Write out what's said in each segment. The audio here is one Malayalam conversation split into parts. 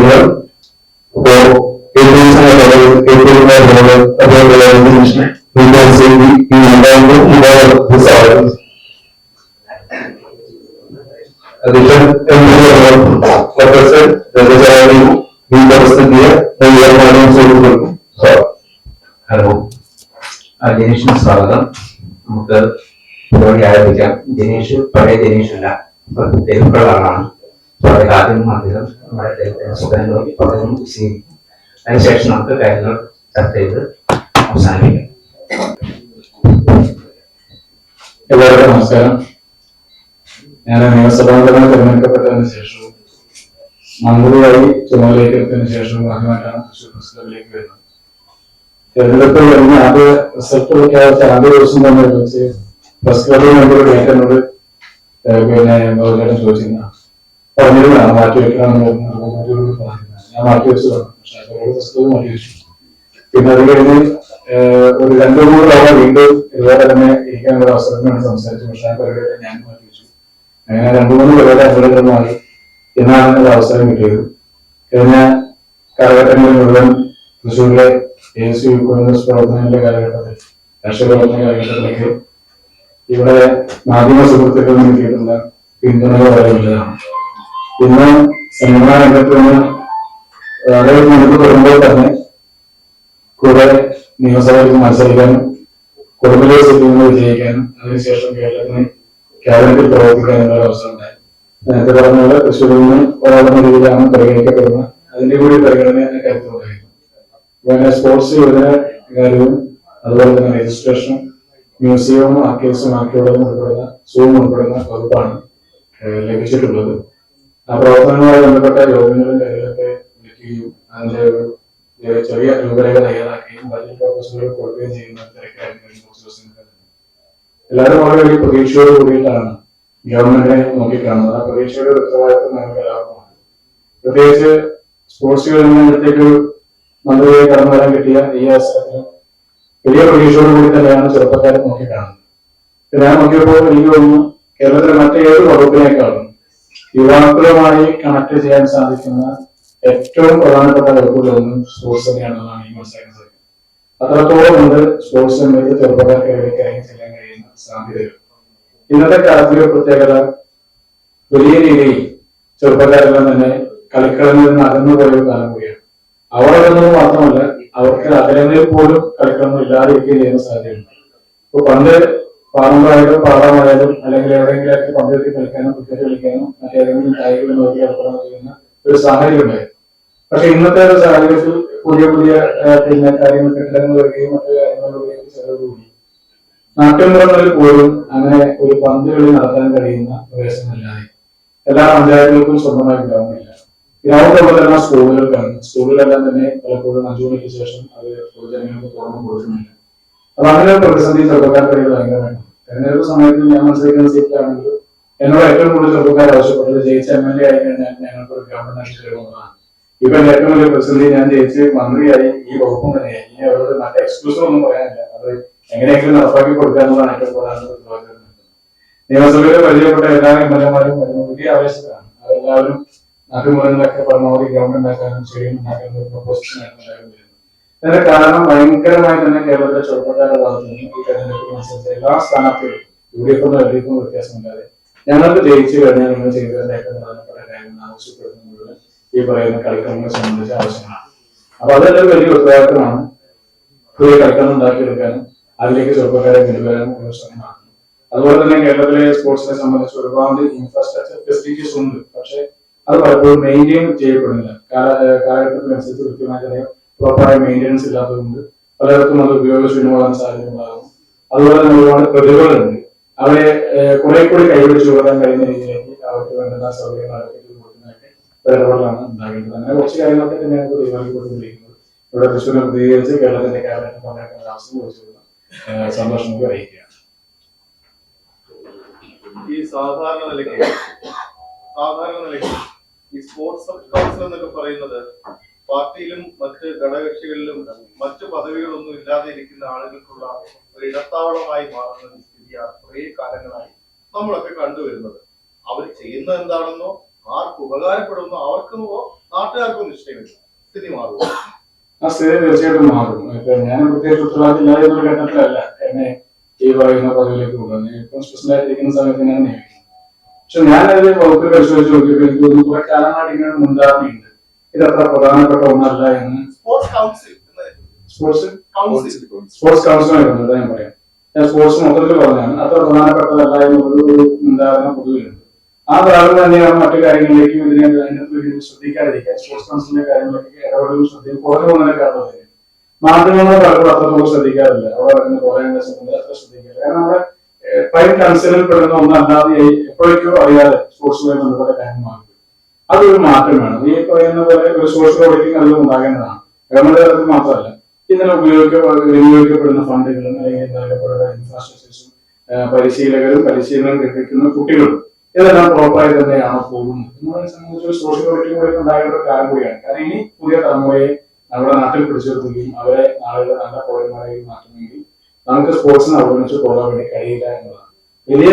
ഹലോ, ജനീഷിന് സ്വാഗതം. നമുക്ക് പരിപാടി ആരംഭിക്കാം. ജനീഷ് പഴയ ജനീഷല്ല, തെരുവുള്ള ആളാണ്. ആദ്യം അദ്ദേഹം നമ്മുടെ സുഖങ്ങളും പലതും സ്വീകരിക്കും. അതിനുശേഷം നമുക്ക് കാര്യങ്ങൾ ചർച്ച ചെയ്ത് അവസാനിപ്പിക്കാം. എല്ലാവർക്കും നമസ്കാരം. ഞാൻ നിയമസഭാംഗമായി തെരഞ്ഞെടുക്കപ്പെട്ടതിന് ശേഷവും മന്ത്രിയായി ചുമതലയേറ്റെടുത്തതിന് ശേഷവും ആദ്യമായിട്ടാണ് തൃശ്ശൂർ പ്രസ് ക്ലബിലേക്ക് വരുന്നത്. തെരഞ്ഞെടുപ്പ് കഴിഞ്ഞ് ആദ്യ റിസൾട്ട് പ്രഖ്യാപിച്ച ആദ്യ ദിവസം തന്നെ വെച്ച് പ്രസ് ക്ലബിൽ വേണ്ടി ഡേറ്റനോട് ചോദിച്ചിരുന്ന പറഞ്ഞിരുന്നതാണ് മാറ്റി വെക്കണമെന്ന് ഞാൻ മാറ്റി വെച്ചു പറഞ്ഞു. പക്ഷെ അതോട് പ്രസ് ക്ലബ് മാറ്റി വെച്ചു. പിന്നെ അത് കഴിഞ്ഞ് ഒരു 2-3 തവണ വീണ്ടും ഇതുപോലെ തന്നെ ഇരിക്കാനുള്ള അവസരം വേണ്ടി സംസാരിച്ചു. പക്ഷേ ആ പരിപാടി ഞാൻ മാറ്റി വെച്ചു. അങ്ങനെ 2-3 പരിപാടി അമ്പലമായി എന്നാണ് ഒരു അവസരം കിട്ടിയത്. കഴിഞ്ഞ കാലഘട്ടങ്ങളിൽ മുഴുവൻ തൃശ്ശൂരിലെ കോൺഗ്രസ് പ്രവർത്തനങ്ങളുടെ കാലഘട്ടത്തിൽ, രാഷ്ട്രീയ പ്രവർത്തന കാലഘട്ടത്തിലേക്ക് ഇവിടെ മാധ്യമ സുഹൃത്തുക്കളിൽ നിന്ന് കിട്ടിയിട്ടുള്ള പിന്തുണകൾ വളരെ വലുതാണ്. ഇന്ന് സിനിമാ രംഗത്ത് നിന്ന് വളരെ മുൻപ് വരുമ്പോൾ തന്നെ കൂടെ നിയമസഭയിൽ മത്സരിക്കാനും കൊടുങ്ങല്ലൂർ സീറ്റിൽ നിന്ന് വിജയിക്കാനും അതിനുശേഷം കേരളത്തിന് ക്യാബിനറ്റിൽ പ്രവർത്തിക്കാനുള്ള അവസരം ഉണ്ടായി. നേരത്തെ പറഞ്ഞ പോലെ തൃശ്ശൂരിൽ നിന്ന് ഒരാളുടെ രീതിയിലാണ് പരിഗണിക്കപ്പെടുന്നത്. അതിന്റെ കൂടി പരിഗണന കരുത്തുണ്ടായിരുന്നു. പിന്നെ സ്പോർട്സ് യുവജന കാര്യവും അതുപോലെ തന്നെ രജിസ്ട്രേഷൻ, മ്യൂസിയവും ആർക്കൈവ്സും ആർക്കിയോളജിയും ഉൾപ്പെടുന്ന സൂം ഉൾപ്പെടുന്ന വകുപ്പാണ് ലഭിച്ചിട്ടുള്ളത്. ആ പ്രവർത്തനങ്ങളുമായി ബന്ധപ്പെട്ട യോഗങ്ങളും കാര്യങ്ങളൊക്കെ വിളിക്കുകയും അതിന്റെ ഒരു ചെറിയ രൂപരേഖ തയ്യാറാക്കുകയും ബജറ്റ് പ്രൊപ്പോസലുകൾ കൊടുക്കുകയും ചെയ്യുന്ന തിരക്കായിരുന്നു കുറച്ച് ദിവസങ്ങൾക്ക്. എല്ലാവരും വളരെ വലിയ പ്രതീക്ഷയോട് കൂടിയിട്ടാണ് ഗവൺമെന്റിനെ നോക്കിക്കാണുന്നത്. ആ പ്രതീക്ഷയുടെ ഉത്തരവാദിത്വം ഞങ്ങൾക്ക് എല്ലാവർക്കുമാണ്. പ്രത്യേകിച്ച് സ്പോർട്സ് യുവജനത്തേക്ക് മന്ത്രിയായി കടന്നു വരാൻ കിട്ടിയ ഈ അവസരത്തിൽ വലിയ പ്രതീക്ഷയോട് കൂടി തന്നെയാണ് ചെറുപ്പക്കാരെ നോക്കിക്കാണുന്നത്. ഞാൻ നോക്കിയപ്പോൾ എനിക്ക് തോന്നുന്നു കേരളത്തിലെ മറ്റേത് വകുപ്പിനേക്കാളും യുവാക്കളുമായി കണക്ട് ചെയ്യാൻ സാധിക്കുന്ന ഏറ്റവും പ്രധാനപ്പെട്ട വകുപ്പുകളൊന്നും സ്പോർട്സ് തന്നെയാണെന്നാണ് ഈ മനസ്സിലാക്കാൻ സാധിക്കുന്നത്. അത്രത്തോളം ഉണ്ട് സ്പോർട്സ് രംഗത്ത് ചെറുപ്പക്കാർക്ക് ഇടയ്ക്ക് ഇറങ്ങി ചെല്ലാൻ കഴിയുന്ന സാധ്യതകൾ. ഇന്നത്തെ കാലത്തിലെ പ്രത്യേകത വലിയ രീതിയിൽ ചെറുപ്പക്കാരെല്ലാം തന്നെ കളിക്കളങ്ങളിൽ നിന്ന് അകന്നു പോയ കാലം കൂടിയാണ്. അവരൊന്നും മാത്രമല്ല, അവർക്ക് അകലങ്ങളിൽ പോലും കളിക്കളങ്ങൾ ഇല്ലാതിരിക്കുകയും ചെയ്യുന്ന സാധ്യതയുണ്ട്. ഇപ്പൊ പണ്ട് പാറമ്പായാലും പാടാമായാലും അല്ലെങ്കിൽ എവിടെയെങ്കിലൊക്കെ പന്തെടുത്ത് കളിക്കാനോ ക്രിക്കറ്റ് കളിക്കാനോ മറ്റേതെങ്കിലും കായിക വിനോദത്തിൽ ഏർപ്പെടാനോ ചെയ്യുന്ന ഒരു സാഹചര്യം ഉണ്ടായിരുന്നു. പക്ഷെ ഇന്നത്തെ ഒരു സാഹചര്യത്തിൽ പുതിയ പുതിയ കാര്യങ്ങൾ, കെട്ടിടങ്ങൾ വരികയും മറ്റു കാര്യങ്ങൾ വരികയും ചെലവുകൂടി നാട്ടിൻപുറങ്ങളിൽ പോലും അങ്ങനെ ഒരു പന്ത് കളി നടത്താൻ കഴിയുന്ന പ്രദേശങ്ങളില്ലാതെ എല്ലാ പഞ്ചായത്തുകൾക്കും സ്വന്തമായി ഗ്രൗണ്ടില്ല. ഗ്രൗണ്ടുള്ള തന്നെ സ്കൂളുകൾക്കാണ്. സ്കൂളിലെല്ലാം തന്നെ പലപ്പോഴും 5 മണിക്ക് ശേഷം അത് പൊതുജനങ്ങൾക്ക് തുറന്നു കൊടുക്കുന്നില്ല. അപ്പൊ അങ്ങനെ ഒരു പ്രതിസന്ധി ചെറുപ്പക്കാർക്കിടയിൽ ഭയങ്കരമായിട്ട്. തെരഞ്ഞെടുപ്പ് സമയത്ത് ഞാൻ മത്സരിക്കുന്ന സീറ്റിലാണെങ്കിൽ എന്നോട് ഏറ്റവും കൂടുതൽ ചെറുപ്പക്കാർ ആവശ്യപ്പെട്ടത് ജയിച്ച MLA ആയി കഴിഞ്ഞാൽ ഞങ്ങൾക്ക് ഒരു ഗ്രൗണ്ട് നഷ്ടം തരുമെന്നതാണ്. ഇപ്പൊ എന്റെ ഏറ്റവും വലിയ പ്രതിസന്ധി, ഞാൻ ജയിച്ച് മന്ത്രിയായി, ഈ വകുപ്പും തന്നെയായി. ഇനി അവരോട് മറ്റേ എക്സ്ക്ലൂസീവ് ഒന്നും പറയാനില്ല. അത് എങ്ങനെയെങ്കിലും നടപ്പാക്കി കൊടുക്കുക എന്നുള്ളതാണ് ഏറ്റവും പ്രധാനപ്പെട്ട. നിയമസഭയിൽ പരിചയപ്പെട്ട എല്ലാ MLA-മാരും വലിയ ആവേശത്തിലാണ്. അവരെല്ലാവരും നാട്ടുമുറങ്ങളിലൊക്കെ പരമാവധി ഗ്രൗണ്ട് ഉണ്ടാക്കാനും സ്റ്റേഡിയം ഉണ്ടാക്കാനും പ്രൊപ്പോസിഷൻ ആയിട്ടുണ്ടായിരുന്നു. അതിന്റെ കാരണം ഭയങ്കരമായി തന്നെ കേരളത്തിലെ ചെറുപ്പക്കാരുടെ ഭാഗത്ത് നിന്ന് ഈ തെരഞ്ഞെടുപ്പ് മത്സരിച്ച എല്ലാ സ്ഥാനാർത്ഥികളും UDF LDF വ്യത്യാസമില്ലാതെ ഞങ്ങൾക്ക് ജയിച്ചു കഴിഞ്ഞാൽ നിങ്ങൾ ചെയ്തതിന്റെ ഏറ്റവും പ്രധാനപ്പെട്ട കാര്യങ്ങൾ ആവശ്യപ്പെടുന്നത് ഈ പറയുന്ന കളിക്കളങ്ങളെ സംബന്ധിച്ച ആവശ്യമാണ്. അപ്പൊ അതൊരു വലിയ ഉത്തരവാദിത്തമാണ്. പുതിയ കളിക്കളങ്ങൾ ഉണ്ടാക്കിയെടുക്കാനും അതിലേക്ക് ചെറുപ്പക്കാരെ കൊണ്ടുവരാനും ഒരു ശ്രമമാണ്. അതുപോലെ തന്നെ കേരളത്തിലെ സ്പോർട്സിനെ സംബന്ധിച്ച് ഒരുപാട് ഇൻഫ്രാസ്ട്രക്ചർ ഫെസിലിറ്റീസ് ഉണ്ട്. പക്ഷെ അത് പലപ്പോഴും മെയിൻറ്റെയിൻ ചെയ്യപ്പെടുന്നില്ല. കാലഘട്ടത്തിനനുസരിച്ച് കൃത്യമായി പ്രോപ്പറായ മെയിൻ്റെനൻസ് ഇല്ലാത്തതുകൊണ്ട് പലയിടത്തും അത് ഉപയോഗശൂന്യമാകാൻ സാധ്യതയുണ്ടാകും. അതുപോലെ തന്നെ ഒരുപാട് പ്രതിഭകളുണ്ട്. അവരെ കുറെ കൂടി കൈപിടിച്ചു കൊടുക്കാൻ കഴിയുന്ന രീതിയിലേക്ക് അവർക്ക് വേണ്ടുന്ന സൗകര്യങ്ങൾ കൊടുക്കുന്നതൊക്കെ ഇടപെടലാണ് ഉണ്ടാകേണ്ടത്. അങ്ങനെ കുറച്ച് കാര്യങ്ങളൊക്കെ തന്നെയാണ് തീരുമാനിക്കപ്പെട്ടുകൊണ്ടിരിക്കുന്നത്. ഇവിടെ തൃശ്ശൂരിനെ പ്രതികരിച്ച് കേരളത്തിന്റെ ക്യാബിനറ്റിൽ പങ്കെടുക്കുന്ന അവസരം വെച്ചുള്ള സന്തോഷം നമുക്ക് അറിയിക്കുകയാണ്. ഈ സാധാരണ നിലയ്ക്ക് ഈ സ്പോർട്സ് സബ് കൗൺസിൽ എന്നൊക്കെ പറയുന്നത് പാർട്ടിയിലും മറ്റ് ഘടകകക്ഷികളിലും മറ്റു പദവികളൊന്നും ഇല്ലാതെ ഇരിക്കുന്ന ആളുകൾക്കുള്ള ഒരു ഇടത്താവളമായി മാറുന്ന ഒരു സ്ഥിതിയാണ് കുറേ കാലങ്ങളായി നമ്മളൊക്കെ കണ്ടുവരുന്നത്. അവർ ചെയ്യുന്നത് എന്താണെന്നോ ആർക്ക് ഉപകാരപ്പെടുന്നോ അവർക്കോ നാട്ടുകാർക്കൊന്നും ഇഷ്ടമില്ല, സ്ഥിതി മാറും. ആ സ്ഥിതി തീർച്ചയായിട്ടും മാറും. ഇപ്പൊ ഞാൻ പ്രത്യേകിച്ച് ഉത്തരവാദിത്തമില്ലാതെ എന്നൊരു ഘട്ടത്തിലല്ല എന്നെ ഈ പറയുന്ന പദവിയിലേക്ക് കൊണ്ടുവന്നത്. ഇപ്പം സ്പെഷ്യലായിട്ടിരിക്കുന്ന സമയത്ത് ഞാൻ നിയമിക്കും. പക്ഷെ ഞാനതിൽ വകുപ്പിൽ പരിശോധിച്ച് നോക്കിയപ്പോൾ എനിക്ക് തോന്നുന്നു കുറെ കാലങ്ങളായിട്ട് ഇങ്ങനെ മുൻധാരണയുണ്ട്, ഇത് അത്ര പ്രധാനപ്പെട്ട ഒന്നല്ല എന്ന്. സ്പോർട്സ് കൗൺസിൽ സ്പോർട്സ് കൗൺസിലുമായി ബന്ധപ്പെട്ട് ഞാൻ പറയാം. ഞാൻ സ്പോർട്സ് മൊത്തത്തിൽ പറഞ്ഞാണ് അത്ര പ്രധാനപ്പെട്ടതല്ല എന്നൊരു മുൻധാരണ പൊതുവിലുണ്ട്. ആ ധാരണ തന്നെയാണ് മറ്റു കാര്യങ്ങളിലേക്കും ഇതിനെ ശ്രദ്ധിക്കാതിരിക്കുക, സ്പോർട്സ് കൗൺസിലിന്റെ കാര്യങ്ങളിലേക്ക് ഇടപെടലും ശ്രദ്ധിക്കും കുറഞ്ഞു പോകുന്നതിന്റെ കാരണം തന്നെ മാധ്യമങ്ങൾ പലപ്പോഴും അത്രത്തോളം ശ്രദ്ധിക്കാറില്ല. അവിടെ പറയുന്ന പോരായ്മ അത്ര ശ്രദ്ധിക്കാറില്ല. കാരണം അവിടെ പ്രൈം കൺസേണിൽ പെടുന്ന ഒന്നല്ലാതെ എപ്പോഴേക്കോ അറിയാതെ സ്പോർട്സുമായി ബന്ധപ്പെട്ട കാര്യങ്ങളാണ്. അതൊരു മാറ്റം വേണം. ഈ പറയുന്ന പോലെ ഒരു സോഷ്യൽ ഓഡിറ്റിംഗ് അതിൽ ഉണ്ടാകേണ്ടതാണ്. ഗവൺമെന്റ് തലത്തിൽ മാത്രമല്ല, ഇതിനെ വിനിയോഗിക്കപ്പെടുന്ന ഫണ്ടുകളും അല്ലെങ്കിൽ നൽകപ്പെടുന്ന ഇൻഫ്രാസ്ട്രക്ചേഴ്സും പരിശീലകരും പരിശീലനം ലഭിക്കുന്ന കുട്ടികളും ഇതെല്ലാം പ്രോപ്പറായി തന്നെയാണോ പോകുന്നത് എന്നതിനെ സംബന്ധിച്ച് ഒരു സോഷ്യൽ ഓഡിറ്റിംഗ് കൂടി ഉണ്ടാകേണ്ട ഒരു കാര്യം കൂടിയാണ്. കാരണം ഇനി പുതിയ തലമുറയെ നമ്മുടെ നാട്ടിൽ പിടിച്ചു നിർത്തുകയും അവരെ നാളുകൾ നല്ല പൗരന്മാരായി മാറ്റണമെങ്കിൽ നമുക്ക് സ്പോർട്സിനെ അവഗണിച്ച് പോകാൻ വേണ്ടി കഴിയില്ല എന്നതാണ്. വലിയ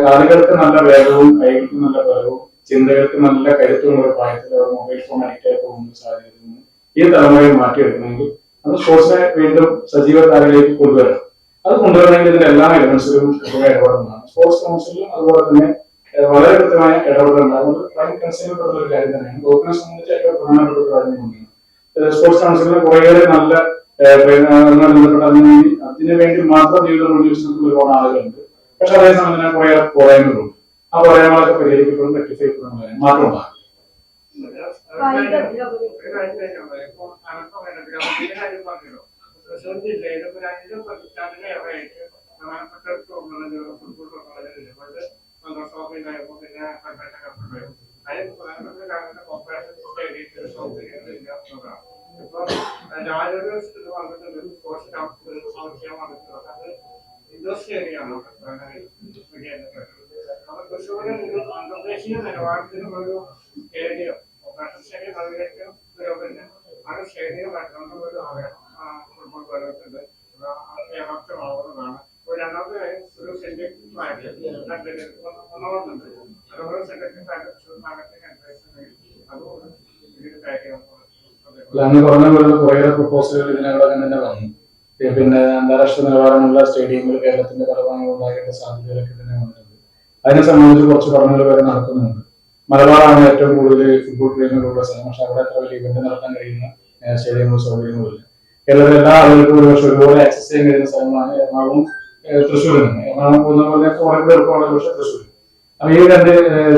കാലുകൾക്ക് നല്ല വേഗവും കൈകൾക്ക് നല്ല ബലവും ചിന്തകൾക്ക് നല്ല കരുത്തുമുള്ള പ്രായത്തിൽ അവർ മൊബൈൽ ഫോൺ അഡിക്റ്റ് ആയി പോകുന്ന സാഹചര്യത്തിൽ നിന്ന് ഈ തലമുറയെ മാറ്റിയെടുക്കണമെങ്കിൽ അത് സ്പോർട്സിനെ വീണ്ടും സജീവ താരയിലേക്ക് കൊണ്ടുവരണം. അത് കൊണ്ടുവരണമെങ്കിൽ ഇതിന്റെ എല്ലാ എലമെന്റ്സിലും കൃത്യമായ ഇടപെടലാണ്. സ്പോർട്സ് കൗൺസിലും അതുപോലെ തന്നെ വളരെ കൃത്യമായ ഇടപെടലുണ്ടാകും. പ്രൈം കൺസേണിൽപ്പെടുന്ന ഒരു കാര്യം തന്നെയാണ്. ഗോകുലിനെ സംബന്ധിച്ച് ഏറ്റവും പ്രധാനപ്പെട്ട ഒരു കാര്യം തന്നെയാണ്. സ്പോർട്സ് കൗൺസിലിന് കുറേയേറെ നല്ല ബന്ധപ്പെട്ട അതിനു വേണ്ടി മാത്രം ജീവിതം മുന്നേറുന്ന ഒരുപാട് ആളുകളുണ്ട്. പക്ഷെ അതേസമയം തന്നെ കുറെ പോരായ്മകളുണ്ട്. ആ പോരായ്മകളൊക്കെ പരിഹരിക്കപ്പെടും, റെക്ടിഫൈ ചെയ്യപ്പെടുന്ന മാറ്റമുണ്ടാകും. അന്തർദേശീയ നിലവാരത്തിലുള്ള ഒരു സ്റ്റേഡിയം ഓപ്പറേഷൻ സ്റ്റേഡിയം അതിലേക്ക് അത് സ്റ്റേഡിയമായിട്ടാണ് ഒരു ഫുട്ബോൾ കളിക്കുന്നത്. ആവുന്നതാണ്. രണ്ടാമത്തെ കാര്യം ഒരു സെന്ററിംഗ് ഒന്നാമതുണ്ട്. അതുപോലെ സെന്ററിംഗ് അതുകൊണ്ട് ഇതിന്റെ കാര്യം അങ്ങ് പറഞ്ഞ പോലെ കുറേയേറെ പ്രപ്പോസലുകൾ ഇതിനകം തന്നെ വന്നു. പിന്നെ അന്താരാഷ്ട്ര നിലവാരമുള്ള സ്റ്റേഡിയങ്ങൾ കേരളത്തിന്റെ പല ഭാഗങ്ങളിൽ ഉണ്ടാകേണ്ട സാധ്യതകളൊക്കെ തന്നെ വന്നിട്ടുണ്ട്. അതിനെ സംബന്ധിച്ച് കുറച്ച് പഠനങ്ങൾ വരെ നടക്കുന്നുണ്ട്. മലബാറാണ് ഏറ്റവും കൂടുതൽ ഫുട്ബോൾ പ്രേമികളുള്ള സ്ഥലം. പക്ഷെ അവിടെ അത്ര വലിയ ഇവന്റ് നടത്താൻ കഴിയുന്ന സ്റ്റേഡിയങ്ങളും സൗകര്യങ്ങളുമില്ല. കേരളത്തിലെ എല്ലാ ആളുകൾക്കും ഒരുപക്ഷെ ഒരുപോലെ ആക്സസ് ചെയ്യാൻ കഴിയുന്ന സ്ഥലങ്ങളാണ് എറണാകുളവും തൃശ്ശൂരും. എറണാകുളം പോകുന്ന പോലെ കുറെ പേർക്കുള്ള പക്ഷേ തൃശ്ശൂർ. അപ്പൊ ഈ രണ്ട്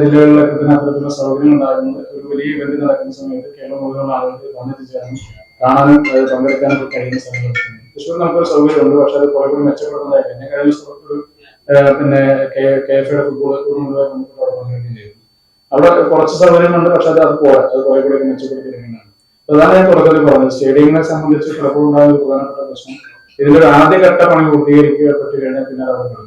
ജില്ലകളിലൊക്കെ തന്നെ അത്തരത്തിലുള്ള സൗകര്യം ഉണ്ടാകുന്നത് ഒരു വലിയ ഇവന്റ് നടക്കുന്ന സമയത്ത് കേരളം മുഴുവൻ ആളുകൾക്ക് വന്നെത്തിച്ചേരാനും കാണാനും പങ്കെടുക്കാനും കഴിയുന്ന സ്ഥലങ്ങൾ. തൃശ്ശൂർ നമുക്കൊരു സൗകര്യമുണ്ട്, പക്ഷെ അത് കുറെ കൂടി മെച്ചപ്പെടുന്നതായിട്ട് തന്നെ കഴിഞ്ഞ പിന്നെ KFയുടെ ഫുട്ബോൾ ടൂർണമെന്റുമായി നമുക്ക് അവിടെ പങ്കെടുക്കുകയും ചെയ്തു. അവിടെ കുറച്ച് സൗകര്യമുണ്ട്, പക്ഷെ അത് പോരാ, അത് കുറെ കൂടി മെച്ചപ്പെടുത്തിയിരിക്കുന്നതാണ്. അതാണ് ഞാൻ തുടക്കത്തിൽ പറഞ്ഞത്. സ്റ്റേഡിയങ്ങളെ സംബന്ധിച്ച് പലപ്പോഴും ഉണ്ടാകുന്ന ഒരു പ്രധാനപ്പെട്ട പ്രശ്നം ഇതിന്റെ ഒരു ആദ്യഘട്ട പണി പൂർത്തീകരിക്കപ്പെട്ട് കഴിഞ്ഞാൽ പിന്നെ അവിടെ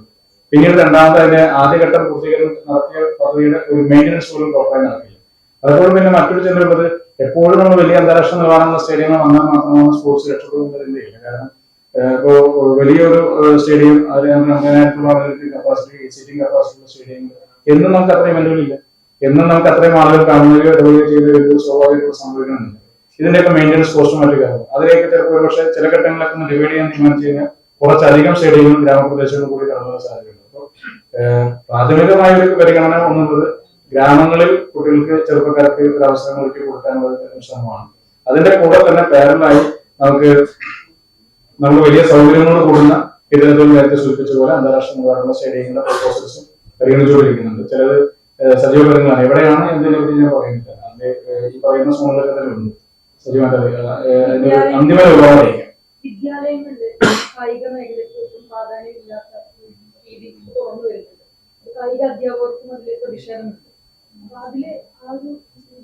പിന്നീട് രണ്ടാമത്തെ അതിന്റെ ആദ്യഘട്ടം പൂർത്തീകരണം നടത്തിയ പദ്ധതിയുടെ ഒരു മെയിൻ്റനൻസ് പോലും പ്രോപ്പറായി നടക്കില്ല. പലപ്പോഴും പിന്നെ മറ്റൊരു ചിന്തയുള്ളത് എപ്പോഴും നമ്മൾ വലിയ അന്താരാഷ്ട്ര നിലവാരമുള്ള സ്റ്റേഡിയങ്ങൾ വന്നാൽ മാത്രമാണ് സ്പോർട്സ് രക്ഷപ്പെടുന്നതില്ല. കാരണം ഇപ്പോ വലിയൊരു സ്റ്റേഡിയം അതിൽ 50,000 ആളുകൾക്ക് കപ്പാസിറ്റി, സീറ്റിംഗ് കപ്പാസിറ്റി ഉള്ള സ്റ്റേഡിയം എന്നും നമുക്ക് അത്രയും ഇവന്റുകളില്ല. എന്നും നമുക്ക് അത്രയും ആളുകൾ കാണുകയോ ഇടപെടുകയോ ചെയ്ത സ്വാഭാവിക സംഭവിക്കുന്നുണ്ട്. ഇതിന്റെയൊക്കെ മെയിൻ്റനൻസ് കോസ്റ്റ് മറ്റു കാര്യം അതിലേക്ക് ചിലപ്പോൾ ഒരുപക്ഷെ ചില ഘട്ടങ്ങളൊക്കെ ഒന്ന് ഡിവൈഡ് ചെയ്യാൻ തീരുമാനിച്ചു കഴിഞ്ഞാൽ കുറച്ചധികം സ്റ്റേഡിയങ്ങളും ഗ്രാമപ്രദേശങ്ങളും കൂടി കടന്നു സാധ്യതയുണ്ട്. അപ്പോൾ പ്രാഥമികമായ ഒരു പരിഗണന ഒന്നുള്ളത് ഗ്രാമങ്ങളിൽ കുട്ടികൾക്ക് ചെറുപ്പക്കാർക്ക് ഒരു അവസരങ്ങൾ ഒരുക്കി കൊടുക്കാനുള്ള ശ്രമമാണ്. അതിന്റെ കൂടെ തന്നെ പാരലായി നമുക്ക് വലിയ സൗകര്യങ്ങളോട് കൂടുന്ന ഇത്തരത്തിൽ നേരത്തെ സൂചിപ്പിച്ച പോലെ അന്താരാഷ്ട്ര നിലവാരമുള്ള സ്റ്റേഡിയങ്ങളുടെ പ്രപ്പോസൽസും പരിഗണിച്ചുകൊണ്ടിരിക്കുന്നുണ്ട്. ചിലത് സജീവകരങ്ങളാണ്. എവിടെയാണ് എന്നതിനെപ്പറ്റി ഞാൻ പറയുന്നില്ല. അതിന്റെ ഈ പറയുന്ന സോണുകളൊക്കെ തന്നെ ഉണ്ട് സജീവമായിട്ട് അന്തിമ രൂപമായിരിക്കും. വിദ്യാലയങ്ങളിൽ കായിക മേഖലയ്ക്ക് പ്രാധാന്യമില്ലാത്ത രീതി തുറന്നു വരുന്നുണ്ട്. കായിക അധ്യാപകർക്കും അതിൽ പ്രതിഷേധമുണ്ട്. അപ്പൊ അതില് ആ ഒരു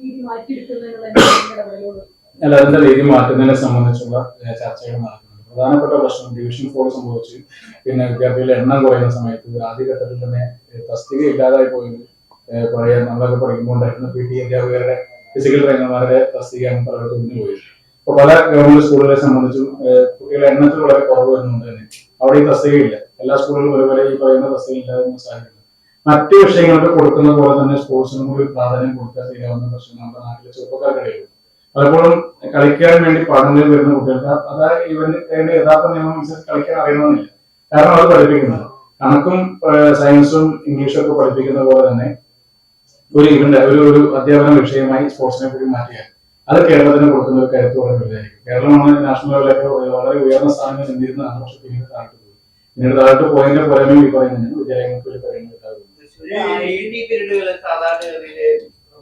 രീതി മാറ്റിയെടുക്കുന്നതിനുള്ള ഇടപെടലുകൾ അല്ല, അതിന്റെ രീതി മാറ്റുന്നതിനെ സംബന്ധിച്ചുള്ള ചർച്ചകൾ നടക്കുന്നുണ്ട്. പ്രധാനപ്പെട്ട പ്രശ്നം ഡിവിഷൻ 4 സംഭവിച്ചു. പിന്നെ വിദ്യാർത്ഥികളുടെ എണ്ണം കുറയുന്ന സമയത്ത് ആദ്യഘട്ടത്തിൽ തന്നെ തസ്തിക ഇല്ലാതായി പോയത് പഴയ നമ്മളൊക്കെ പഠിക്കുമ്പോൾ ഉണ്ടായിരുന്ന PT അധ്യാപകരുടെ ഫിസിക്കൽ ട്രെയിനർമാരുടെ തസ്തികയാണ് പലരും ഒഴിഞ്ഞു പോയത്. അപ്പൊ പല ഗവൺമെന്റ് സ്കൂളുകളെ സംബന്ധിച്ചും കുട്ടികളുടെ എണ്ണത്തിൽ വളരെ കുറവ് വരുന്നുണ്ട് തന്നെ അവിടെ ഈ തസ്തികയില്ല. എല്ലാ സ്കൂളുകളും ഒരുപോലെ ഈ പറയുന്ന തസ്തിക ഇല്ലാതെ സാഹചര്യം. മറ്റ് വിഷയങ്ങൾക്ക് കൊടുക്കുന്ന പോലെ തന്നെ സ്പോർട്സിനും കൂടി പ്രാധാന്യം കൊടുക്കാൻ ചെയ്യാവുന്ന പ്രശ്നം നമ്മുടെ നാട്ടിലെ ചെറുപ്പക്കാർക്കിടയിൽ പലപ്പോഴും കളിക്കാൻ വേണ്ടി പഠനത്തിൽ വരുന്ന കുട്ടികൾക്ക് അതായത് ഇവന്റെ യഥാർത്ഥ നിയമം അനുസരിച്ച് കളിക്കാൻ അറിയണമെന്നില്ല. കാരണം അത് പഠിപ്പിക്കുന്നത് കണക്കും സയൻസും ഇംഗ്ലീഷും ഒക്കെ പഠിപ്പിക്കുന്ന പോലെ തന്നെ ഒരു അധ്യാപന വിഷയമായി സ്പോർട്സിനെ കൂടി മാറ്റിയാൽ അത് കേരളത്തിന് കൊടുക്കുന്ന ഒരു കരുത്ത് വളരെ വലുതായിരിക്കും. കേരളമാണ് നാഷണൽ ലെവലൊക്കെ വളരെ ഉയർന്ന സ്ഥാനങ്ങൾ നിന്നിരുന്നതാണ്. പക്ഷെ പിന്നീട് താഴ്ത്തു പോയി. പിന്നീട് താഴ്ത്തു പോയതിന്റെ പുറമെ ഈ പറയുന്നത് വിദ്യാലയങ്ങൾക്ക് ഒരു പരിഗണന കിട്ടാറുണ്ട്. സാധാരണഗതിയില്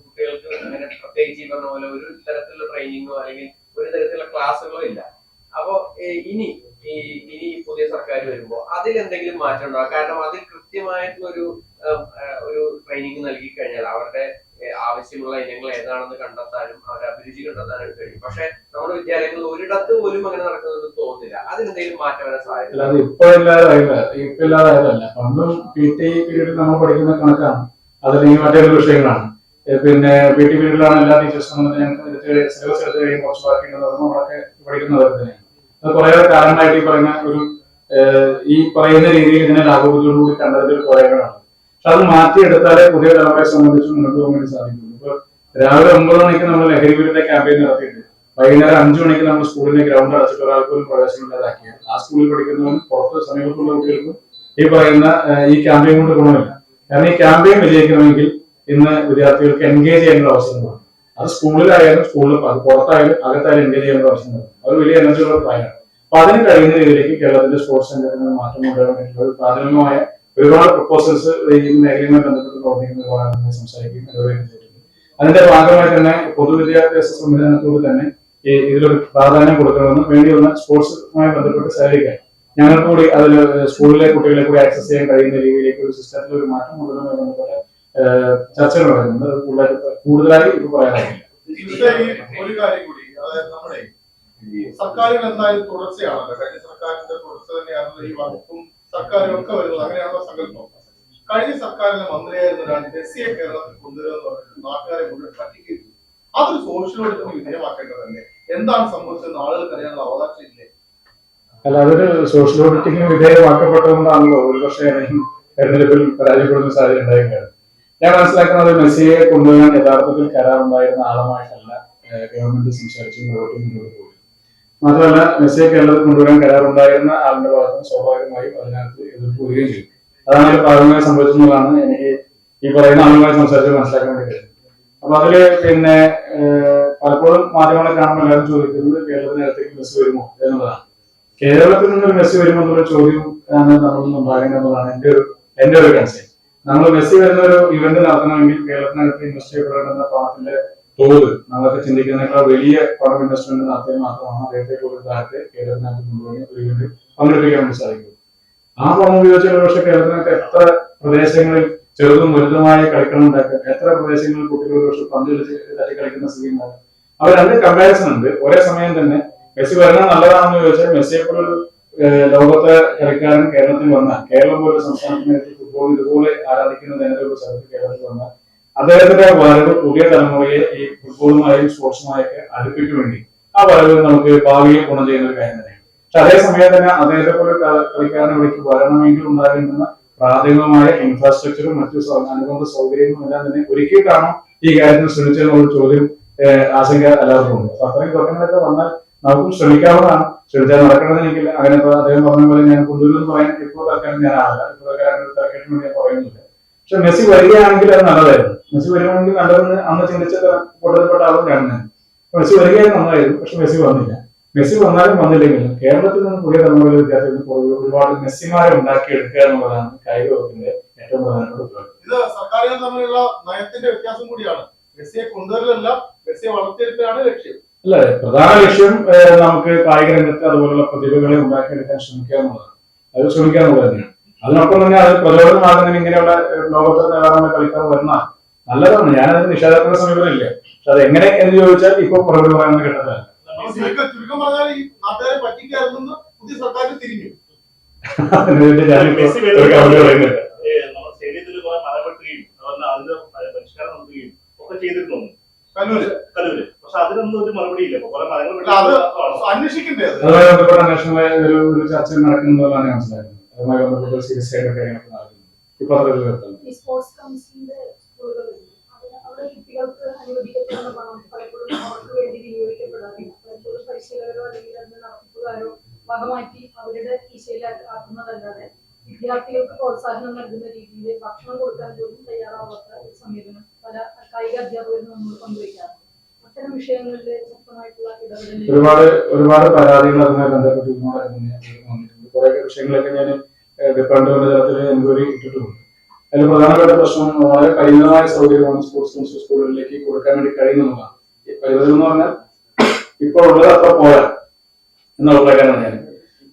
കുട്ടികൾക്ക് അങ്ങനെ പ്രത്യേകിച്ച് ഈ പറഞ്ഞ പോലെ ഒരു തരത്തിലുള്ള ട്രെയിനിങ്ങോ അല്ലെങ്കിൽ ഒരു തരത്തിലുള്ള ക്ലാസ്സുകളോ ഇല്ല. അപ്പോ ഇനി പുതിയ സർക്കാർ വരുമ്പോ അതിലെന്തെങ്കിലും മാറ്റം ഉണ്ടാവും? കാരണം അതിൽ കൃത്യമായിട്ടുള്ള ഒരു ട്രെയിനിങ് നൽകി കഴിഞ്ഞാൽ അവരുടെ ആവശ്യമുള്ള ഇനങ്ങൾ ഏതാണെന്ന് കണ്ടെത്താനും അവരുടെ അഭിരുചി കണ്ടെത്താനും കഴിയും. പക്ഷെ നമ്മുടെ വിദ്യാലയങ്ങളിൽ ഒരിടത്ത് പോലും അങ്ങനെ നടക്കുന്നതെന്ന് തോന്നുന്നില്ല. അതിലെന്തെങ്കിലും മാറ്റം വരാൻ സാധ്യത? അല്ലാതെ ഇപ്പൊ ഇല്ലാതായതല്ല. പണ്ടും PT പീരീഡിൽ നമ്മൾ പഠിക്കുന്ന കണക്കാണ്, അതല്ലെങ്കിൽ മറ്റൊരു വിഷയങ്ങളാണ്. പിന്നെ PT പീരീഡിലാണ് എല്ലാ ടീച്ചേഴ്സും സിലബസ് എടുത്ത് കഴിയുമ്പോൾ കുറച്ച് ബാക്കിയുള്ളത് നമ്മളൊക്കെ പഠിക്കുന്നവർ തന്നെയാണ്. അത് കുറെ കാലങ്ങളായിട്ട് ഈ പറയുന്ന രീതിയിൽ ഇതിനെ ലാഘവത്തോടുകൂടി കണ്ടതിൽ പോരായ്മകളാണ്. പക്ഷെ അത് മാറ്റിയെടുത്താലേ പുതിയ തലമുറയെ സംബന്ധിച്ച് മുന്നോട്ട് പോകാൻ വേണ്ടി സാധിക്കുള്ളൂ. ഇപ്പൊ രാവിലെ 9 മണിക്ക് നമ്മൾ ലഹരി വിരുദ്ധ ക്യാമ്പയിൻ നടത്തിയിട്ട് വൈകുന്നേരം 5 മണിക്ക് നമ്മൾ സ്കൂളിലെ ഗ്രൗണ്ട് അടച്ചിട്ട് ഒരാൾക്ക് പോലും പ്രവേശനം ഇല്ലാതാക്കിയാൽ ആ സ്കൂളിൽ പഠിക്കുന്നവരും പുറത്ത് സമീപത്തുള്ള കുട്ടികൾക്കും ഈ പറയുന്ന ഈ ക്യാമ്പയിൻ കൊണ്ട് ഗുണമില്ല. കാരണം ഈ ക്യാമ്പയിൻ വിജയിക്കണമെങ്കിൽ ഇന്ന് വിദ്യാർത്ഥികൾക്ക് എൻഗേജ് ചെയ്യാനുള്ള അവസരമാണ്. അത് സ്കൂളിലായാലും സ്കൂളിൽ പുറത്തായാലും അകത്തായാലും എൻഗേജ് ചെയ്യാനുള്ള അവസരമാണ്. അത് വലിയ എനർജിയുള്ള പ്രായമാണ്. അപ്പൊ അതിന് കഴിയുന്ന രീതിയിലേക്ക് കേരളത്തിന്റെ സ്പോർട്സ് സെന്ററിന് മാറ്റം കൊണ്ടുവരാൻ വേണ്ടിയിട്ടുള്ള പ്രാഥമികമായ ഒരുപാട് പ്രപ്പോസൽസ് ഈ മേഖലയുമായി ബന്ധപ്പെട്ട് പ്രവർത്തിക്കുന്ന ഒരുപാട് സംസാരിക്കുകയും ചെയ്തിട്ടുണ്ട്. അതിന്റെ ഭാഗമായി തന്നെ പൊതുവിദ്യാഭ്യാസ സംവിധാനത്തോട് തന്നെ ഇതിലൊരു പ്രാധാന്യം കൊടുക്കണമെന്ന് വേണ്ടിയുള്ള സ്പോർട്സുമായി ബന്ധപ്പെട്ട് സഹകരിക്കാൻ ഞങ്ങൾക്ക് കൂടി അതിൽ സ്കൂളിലെ കുട്ടികളെ കൂടി ആക്സസ് ചെയ്യാൻ കഴിയുന്ന രീതിയിലേക്ക് ഒരു സിസ്റ്റത്തിൽ ഒരു മാറ്റം കൊണ്ടുവരുന്നതുമായി ബന്ധപ്പെട്ട ചർച്ചകൾ നടക്കുന്നത് കൂടുതലായി ഇത് പറയാനായില്ല. ഒരു കാര്യം കൂടി, അതായത് നമ്മുടെ ഈ സർക്കാരുകൾ എന്തായാലും തുടർച്ചയാണല്ലോ. കഴിഞ്ഞ സർക്കാരിന്റെ തുടർച്ച തന്നെയാണല്ലോ ഈ വകുപ്പും സർക്കാരും ഒക്കെ വരുന്നത്. അങ്ങനെയാണല്ലോ സങ്കല്പം. കഴിഞ്ഞ സർക്കാരിലെ മന്ത്രിയായിരുന്ന ഒരാൾ മെസ്സിയെ കേരളത്തിൽ കൊണ്ടുവരുമെന്ന് പറഞ്ഞിട്ട് നാട്ടുകാരെ മുഴുവൻ പറ്റിക്കുകയും ചെയ്തു. അതൊരു സോഷ്യൽ ഓഡിറ്റിന് വിധേയമാക്കേണ്ടതല്ലേ? എന്താണ് സംഭവിച്ചതെന്ന് ആളുകൾക്ക് അറിയാനുള്ള അവകാശം ഇല്ലേ? അല്ല, അതൊരു സോഷ്യൽ ഓഡിറ്റിന് വിധേയമാക്കപ്പെട്ടതുകൊണ്ടാണല്ലോ ഒരുപക്ഷെ തെരഞ്ഞെടുപ്പിൽ പരാജയപ്പെടുന്ന സാഹചര്യം ഉണ്ടായിരിക്കുന്നത്. ഞാൻ മനസ്സിലാക്കുന്നത് മെസ്സിയെ കൊണ്ടുവരാൻ യഥാർത്ഥത്തിൽ കരാറുണ്ടായിരുന്ന ആളുമായിട്ടല്ല ഗവൺമെന്റ് സംസാരിച്ച് മുന്നോട്ട് പോയി. മാത്രമല്ല, മെസ്സിയെ കേരളത്തിൽ കൊണ്ടുവരാൻ കരാറുണ്ടായിരുന്ന ആളിന്റെ ഭാഗത്ത് സ്വാഭാവികമായും അതിനകത്ത് എതിർപ്പ് വരികയും ചെയ്തു. അതാണ് ഒരു ഭാഗമായി സംഭവിച്ചെന്നുള്ളതാണ് എനിക്ക് ഈ പറയുന്ന ആളുമായി സംസാരിച്ച് മനസ്സിലാക്കാൻ വേണ്ടി കഴിയും. അപ്പൊ അതില് പിന്നെ പലപ്പോഴും മാധ്യമങ്ങളെ കാണുമ്പോൾ എല്ലാവരും ചോദിക്കുന്നത് കേരളത്തിനകത്തേക്ക് മെസ്സി വരുമോ എന്നുള്ളതാണ്. കേരളത്തിൽ നിന്നൊരു മെസ്സി വരുമോ എന്നുള്ള ചോദ്യം നമ്മളൊന്നും ഉണ്ടാകേണ്ടതാണ് എന്റെ ഒരു കൺസേൺ. നമ്മൾ മെസ്സി വരുന്ന ഒരു ഇവന്റ് നടത്തണമെങ്കിൽ കേരളത്തിനകത്ത് ഇൻവെസ്റ്റ് ചെയ്യപ്പെടേണ്ടുന്ന പണത്തിന്റെ തോത് നമ്മളൊക്കെ ചിന്തിക്കുന്നതിനേക്കാൾ വലിയ പണം ഇൻവെസ്റ്റ്മെന്റ് നടത്തിയാൽ മാത്രമാണ് അദ്ദേഹത്തെ ഒരു കാലത്ത് കേരളത്തിനകത്ത് കൊണ്ടുപോയി ഒരു ഇവന്റ് പങ്കെടുപ്പിക്കാൻ വേണ്ടി സാധിക്കും. ആ പണം ഉപയോഗിച്ചുള്ള പക്ഷേ കേരളത്തിനകത്ത് എത്ര പ്രദേശങ്ങളിൽ ചെറുതും വലുതുമായ കളിക്കണം ഉണ്ടാക്കുക, എത്ര പ്രദേശങ്ങളിൽ കുട്ടികൾ ഒരു പക്ഷെ പന്ത് തട്ടി കളിക്കുന്ന സ്ഥിതി ഉണ്ടാകും. അവർ രണ്ട് കമ്പാരിസൺ ഉണ്ട്. ഒരേ സമയം തന്നെ മെസ്സി വരുന്നത് നല്ലതാണെന്ന് ചോദിച്ചാൽ മെസ്സിയെപ്പോലൊരു ലോകത്തെ കളിക്കാരൻ കേരളത്തിൽ വന്നാൽ, കേരളം പോലെ സംസ്ഥാനത്തിനകത്ത് ഫുട്ബോൾ ഇതുപോലെ ആരാധിക്കുന്ന ജനതയുടെ സ്ഥലത്ത് കേരളത്തിൽ വന്നാൽ അദ്ദേഹത്തിന്റെ വരവ് പുതിയ തലമുറയെ ഈ ഫുട്ബോളുമായും സ്പോർട്സുമായൊക്കെ അടുപ്പിക്ക് വേണ്ടി ആ വരവ് നമുക്ക് ഭാവിയിൽ ഗുണം ചെയ്യുന്ന ഒരു കാര്യം തന്നെയാണ്. പക്ഷെ അതേസമയം തന്നെ അദ്ദേഹത്തെ പോലെ കളിക്കാരനെ ഇവിടേക്ക് വരണമെങ്കിൽ ഉണ്ടാകേണ്ടുന്ന പ്രാഥമികമായ ഇൻഫ്രാസ്ട്രക്ചറും മറ്റു അനുബന്ധ സൗകര്യങ്ങളും എല്ലാം തന്നെ ഒരുക്കിയിട്ടാണോ ഈ കാര്യത്തിൽ ശ്രമിച്ചതെന്നുള്ള ചോദ്യം ആശങ്ക എല്ലാവർക്കും ഉണ്ട്. അപ്പൊ അത്രയും തുടക്കങ്ങളൊക്കെ വന്നാൽ നമുക്കും ശ്രമിക്കാവുന്നതാണ്. ശ്രമിച്ചാൽ നടക്കണമെന്നില്ല. അങ്ങനെ അദ്ദേഹം പറഞ്ഞ പോലെ ഞാൻ കൊണ്ടുവരുമെന്ന് പറയാൻ ഇപ്പോൾ തൽക്കാലം ഞാനാവില്ല. ഇപ്പോൾ തൽക്കാലത്തിന് വേണ്ടി ഞാൻ പറയുന്നില്ല. പക്ഷെ മെസ്സി വരികയാണെങ്കിൽ അത് നല്ലതായിരുന്നു. മെസ്സി വരുവാണെങ്കിൽ നല്ലതെന്ന് അന്ന് ചിന്തിച്ച കൊണ്ടുവരപ്പെട്ട ആളും ഞാൻ തന്നെ. മെസ്സി വരികയായിരുന്നു നന്നായിരുന്നു. പക്ഷെ മെസ്സി വന്നില്ല. മെസ്സി വന്നാലും വന്നില്ലെങ്കിലും കേരളത്തിൽ നിന്ന് പുതിയ തലമുറയിലെ വിദ്യാർത്ഥികൾക്ക് ഒരുപാട് മെസ്സിമാരെ ഉണ്ടാക്കിയെടുക്കുക എന്നുള്ളതാണ് കായിക വകുപ്പിന്റെ ഏറ്റവും പ്രധാനപ്പെട്ട ഉത്തരവാദിത്വം. ഇത് സർക്കാരുകൾ തമ്മിലുള്ള നയത്തിന്റെ വ്യത്യാസം കൂടിയാണ്. മെസ്സിയെ കൊണ്ടുവരലല്ല, മെസ്സിയെ വളർത്തിയെടുക്കുകയാണ് ലക്ഷ്യം. അല്ല, പ്രധാന ലക്ഷ്യം നമുക്ക് കായിക രംഗത്ത് അതുപോലുള്ള പ്രതിഭകളെ ഉണ്ടാക്കിയെടുക്കാൻ ശ്രമിക്കുക എന്നുള്ളതാണ്. അത് ശ്രമിക്കുക എന്നുള്ളത് തന്നെയാണ്. അതിനൊപ്പം തന്നെ അത് പ്രചോദനമാകുന്നതിന് ഇങ്ങനെയുള്ള ലോകത്തെ നിലവാരമുള്ള കളിക്കാർ വരുന്ന നല്ലതാണ്. ഞാനത് നിഷേധാത്മക സമീപനമില്ല. പക്ഷെ അത് എങ്ങനെ എന്ന് ചോദിച്ചാൽ ഇപ്പൊ പുറകെ പറയാനുള്ള ഘട്ടത്തിലല്ല. ചുരുക്കം പറഞ്ഞാൽ ഈ നാട്ടുകാരെ പറ്റിക്കായിരുന്നു പുതിയ സർക്കാർ തിരിഞ്ഞു. അതുമായി ബന്ധപ്പെട്ട അന്വേഷണമായ ഒരു ചർച്ച നടക്കുന്നതാണ് മനസ്സിലാക്കുന്നത്. അതുമായി ബന്ധപ്പെട്ട സീരിയസ് ആയിട്ട് കാര്യങ്ങളൊക്കെ നടക്കുന്നു. ഇപ്പൊ ഈ സ്പോർട്സ് കൗൺസിലിന്റെ സ്കൂളുകളുണ്ട് അവിടെ കുട്ടികൾക്ക് അനുവദിക്കപ്പെടുന്ന പണം പലപ്പോഴും അവർക്ക് വേണ്ടി വിനിയോഗിക്കപ്പെടാറില്ല. പലപ്പോഴും പരിശീലകരോ അല്ലെങ്കിൽ അതിന്റെ നടത്തിപ്പുകാരോ വകമാറ്റി അവരുടെ കീശയിലാക്കുന്നതല്ലാതെ വിദ്യാർത്ഥികൾക്ക് പ്രോത്സാഹനം നൽകുന്ന രീതിയിൽ ഭക്ഷണം കൊടുക്കാൻ പോലും തയ്യാറാവാത്ത ഒരു സമീപനം പല കായിക അധ്യാപകരും നമ്മൾ പങ്കുവയ്ക്കാറുണ്ട്. അത്തരം വിഷയങ്ങളിൽ ശക്തമായിട്ടുള്ള ഇടപെടൽ ഒരുപാട് പരാതികൾ അതുമായി ബന്ധപ്പെട്ട് വന്നിട്ടുണ്ട്. കുറെ വിഷയങ്ങളൊക്കെ ഞാൻ ഡിപ്പാർട്ട്മെന്റ് തലത്തിൽ എൻക്വയറി ഇട്ടിട്ടുമുണ്ട്. അതിൽ പ്രധാനപ്പെട്ട പ്രശ്നം വളരെ പരിമിതമായ സൗകര്യമാണ് സ്പോർട്സ് കൗൺസിൽ സ്കൂളുകളിലേക്ക് കൊടുക്കാൻ വേണ്ടി കഴിയുന്നതാണ്. ഈ പരിമിതം എന്ന് പറഞ്ഞാൽ ഇപ്പോൾ ഉള്ളത് അത്ര പോരാ എന്നുള്ളതാണ് ഞാൻ.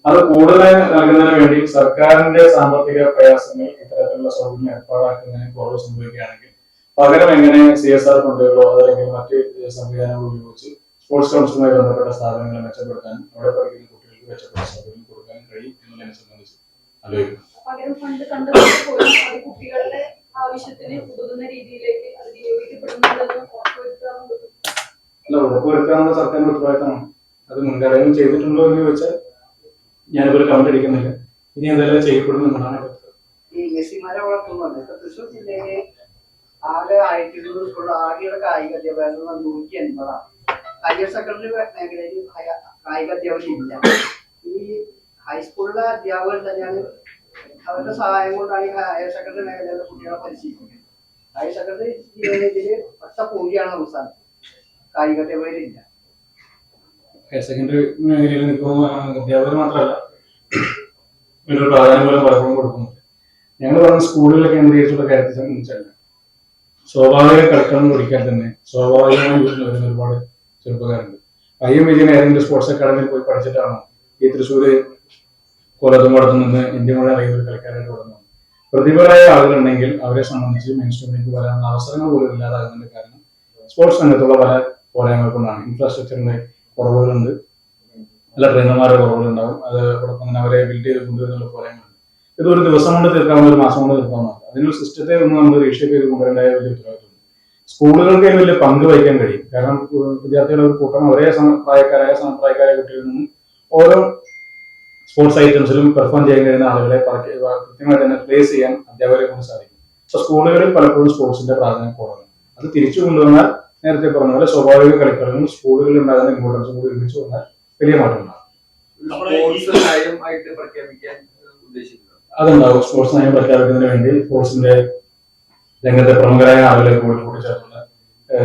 അത് കൂടുതലായി നൽകുന്നതിന് വേണ്ടി സർക്കാരിന്റെ സാമ്പത്തിക പ്രയാസങ്ങൾ ഇത്തരത്തിലുള്ള സൗകര്യം ഏർപ്പാടാക്കുന്നതിന് കുറവ് സംഭവിക്കുകയാണെങ്കിൽ പകരം എങ്ങനെ CSR ഫണ്ടുകളോ അതല്ലെങ്കിൽ മറ്റ് സംവിധാനങ്ങളോ ഉപയോഗിച്ച് സ്പോർട്സ് കൗൺസിലുമായി ബന്ധപ്പെട്ട സ്ഥാപനങ്ങളെ മെച്ചപ്പെടുത്താനും അവിടെ പഠിക്കുന്ന കുട്ടികൾക്ക് മെച്ചപ്പെട്ട സൗകര്യം കൊടുക്കാനും കഴിയും എന്നുള്ളതിനെ സംബന്ധിച്ച് ആലോചിക്കുന്നു. പകരം ഫണ്ട് കണ്ടെത്തുന്നത് പോലും അത് കുട്ടികളുടെ ആവശ്യത്തിന് ഉതകുന്ന രീതിയിലേക്ക് അത് വിനിയോഗിക്കപ്പെടുന്നുണ്ടെന്ന് ഉറപ്പുവരുത്താറുണ്ട്. അല്ല, ഉറപ്പുവരുത്താനുള്ള സർക്കാരിന്റെ ഉത്തരവാദിത്തമാണ്. അത് മുൻകാലം ചെയ്തിട്ടുണ്ടോ എന്ന് ചോദിച്ചാൽ ഞാനിപ്പോൾ കമന്റ് അടിക്കുന്നില്ല. ഇനി എന്തെല്ലാം ചെയ്യപ്പെടുമെന്നാണ് ഈ മെസ്സിമാരെ വളർത്തുന്നുണ്ട്. ഇപ്പൊ തൃശ്ശൂർ ജില്ലയില് ആകെ 1200 സ്കൂൾ ആകെയുള്ള കായിക അധ്യാപകർ 180. ഹയർ സെക്കൻഡറി മേഖലയിൽ കായിക അധ്യാപകർ ഇല്ല. ഈ ഹൈസ്കൂളിലെ അധ്യാപകർ തന്നെയാണ് അവരുടെ സഹായം കൊണ്ടാണ് ഈ ഹയർ സെക്കൻഡറി മേഖലയിലെ കുട്ടികളെ പരിശീലിക്കുന്നത്. ഹയർ സെക്കൻഡറി ഇതില് ഒറ്റ കൂടിയാണ് സംസ്ഥാനത്ത് കായിക അധ്യാപകരില്ല. ഹയർ സെക്കൻഡറി മേഖലയിൽ നിൽക്കുന്ന അധ്യാപകർ മാത്രമല്ല ഇതിനൊരു പ്രാധാന്യം പോലും പലപ്പോഴും കൊടുക്കുന്നുണ്ട്. ഞങ്ങൾ പറഞ്ഞ സ്കൂളുകളിൽ കേന്ദ്രീകരിച്ചുള്ള കാര്യത്തെ സംബന്ധിച്ചല്ല, സ്വാഭാവിക കളിക്കണം പഠിക്കാൻ തന്നെ സ്വാഭാവികമായി വീട്ടിൽ വരുന്ന ഒരുപാട് ചെറുപ്പക്കാരുണ്ട്. IM വിജയൻ ഏതെങ്കിലും സ്പോർട്സ് അക്കാഡമിയിൽ പോയി പഠിച്ചിട്ടാണോ ഈ തൃശ്ശൂര് കൊല്ലത്തുംപാടത്ത് നിന്ന് ഇന്ത്യ മുഴുവൻ അറിയുന്ന ഒരു കളിക്കാരായിട്ട് തുടങ്ങുന്നത്? പ്രതിഭരായ ആളുകളുണ്ടെങ്കിൽ അവരെ സംബന്ധിച്ച് മെയിൻ സ്ട്രീമിലേക്ക് വരാനുള്ള അവസരങ്ങൾ പോലും ഇല്ലാതാകുന്നതിന്റെ കാരണം സ്പോർട്സ് രംഗത്തുള്ള പല പോരായ്മകൾ കൊണ്ടാണ്. ഇൻഫ്രാസ്ട്രക്ചറിന്റെ കുറവുകളുണ്ട്, നല്ല ട്രെയിനർമാരുടെ കുറവുകളുണ്ടാവും, അതോടൊപ്പം തന്നെ അവരെ ബിൽഡ് ചെയ്ത് കൊണ്ടുവരുന്നുള്ള പോരായ്മകളുണ്ട്. ഇത് ഒരു ദിവസം കൊണ്ട് തീർക്കാവുന്ന, ഒരു മാസം കൊണ്ട് തീർക്കാവുന്നതാണ്. അതിനൊരു സിസ്റ്റത്തെ ഒന്ന് നമ്മൾ റീഷേപ്പ് ചെയ്ത് കൊണ്ടുവരേണ്ട വലിയ ഉത്തരവാദിത്വം. സ്കൂളുകൾക്ക് വലിയ പങ്ക് വഹിക്കാൻ കഴിയും. കാരണം വിദ്യാർത്ഥികളുടെ ഒരു കൂട്ടം ഒരേ സമപ്രായക്കാരായ കുട്ടികളിൽ നിന്ന് ഓരോ സ്പോർട്സ് ഐറ്റംസിലും പെർഫോം ചെയ്യാൻ കഴിയുന്ന ആളുകളെ കൃത്യമായി തന്നെ പ്ലേസ് ചെയ്യാൻ അധ്യാപകരെ കൊണ്ട് സാധിക്കും. സോ സ്കൂളുകളിൽ പലപ്പോഴും സ്പോർട്സിന്റെ പ്രാധാന്യം കുറവാണ്. അത് തിരിച്ചു കൊണ്ടുവന്നാൽ നേരത്തെ പറഞ്ഞ പോലെ സ്വാഭാവിക കളിക്കളങ്ങളും സ്കൂളുകളിൽ ഉണ്ടാകുന്ന ഇമ്പോർട്ടൻസും കൂടി ഒരുമിച്ച് വന്നാൽ വലിയ മാറ്റം ഉണ്ടാകും. അതുണ്ടാവും. സ്പോർട്സ് നയം പ്രഖ്യാപിക്കുന്നതിന് വേണ്ടി സ്പോർട്സിന്റെ രംഗത്തെ പ്രമുഖരായ ആളുകളെ കൂട്ടിച്ചേർത്തുള്ള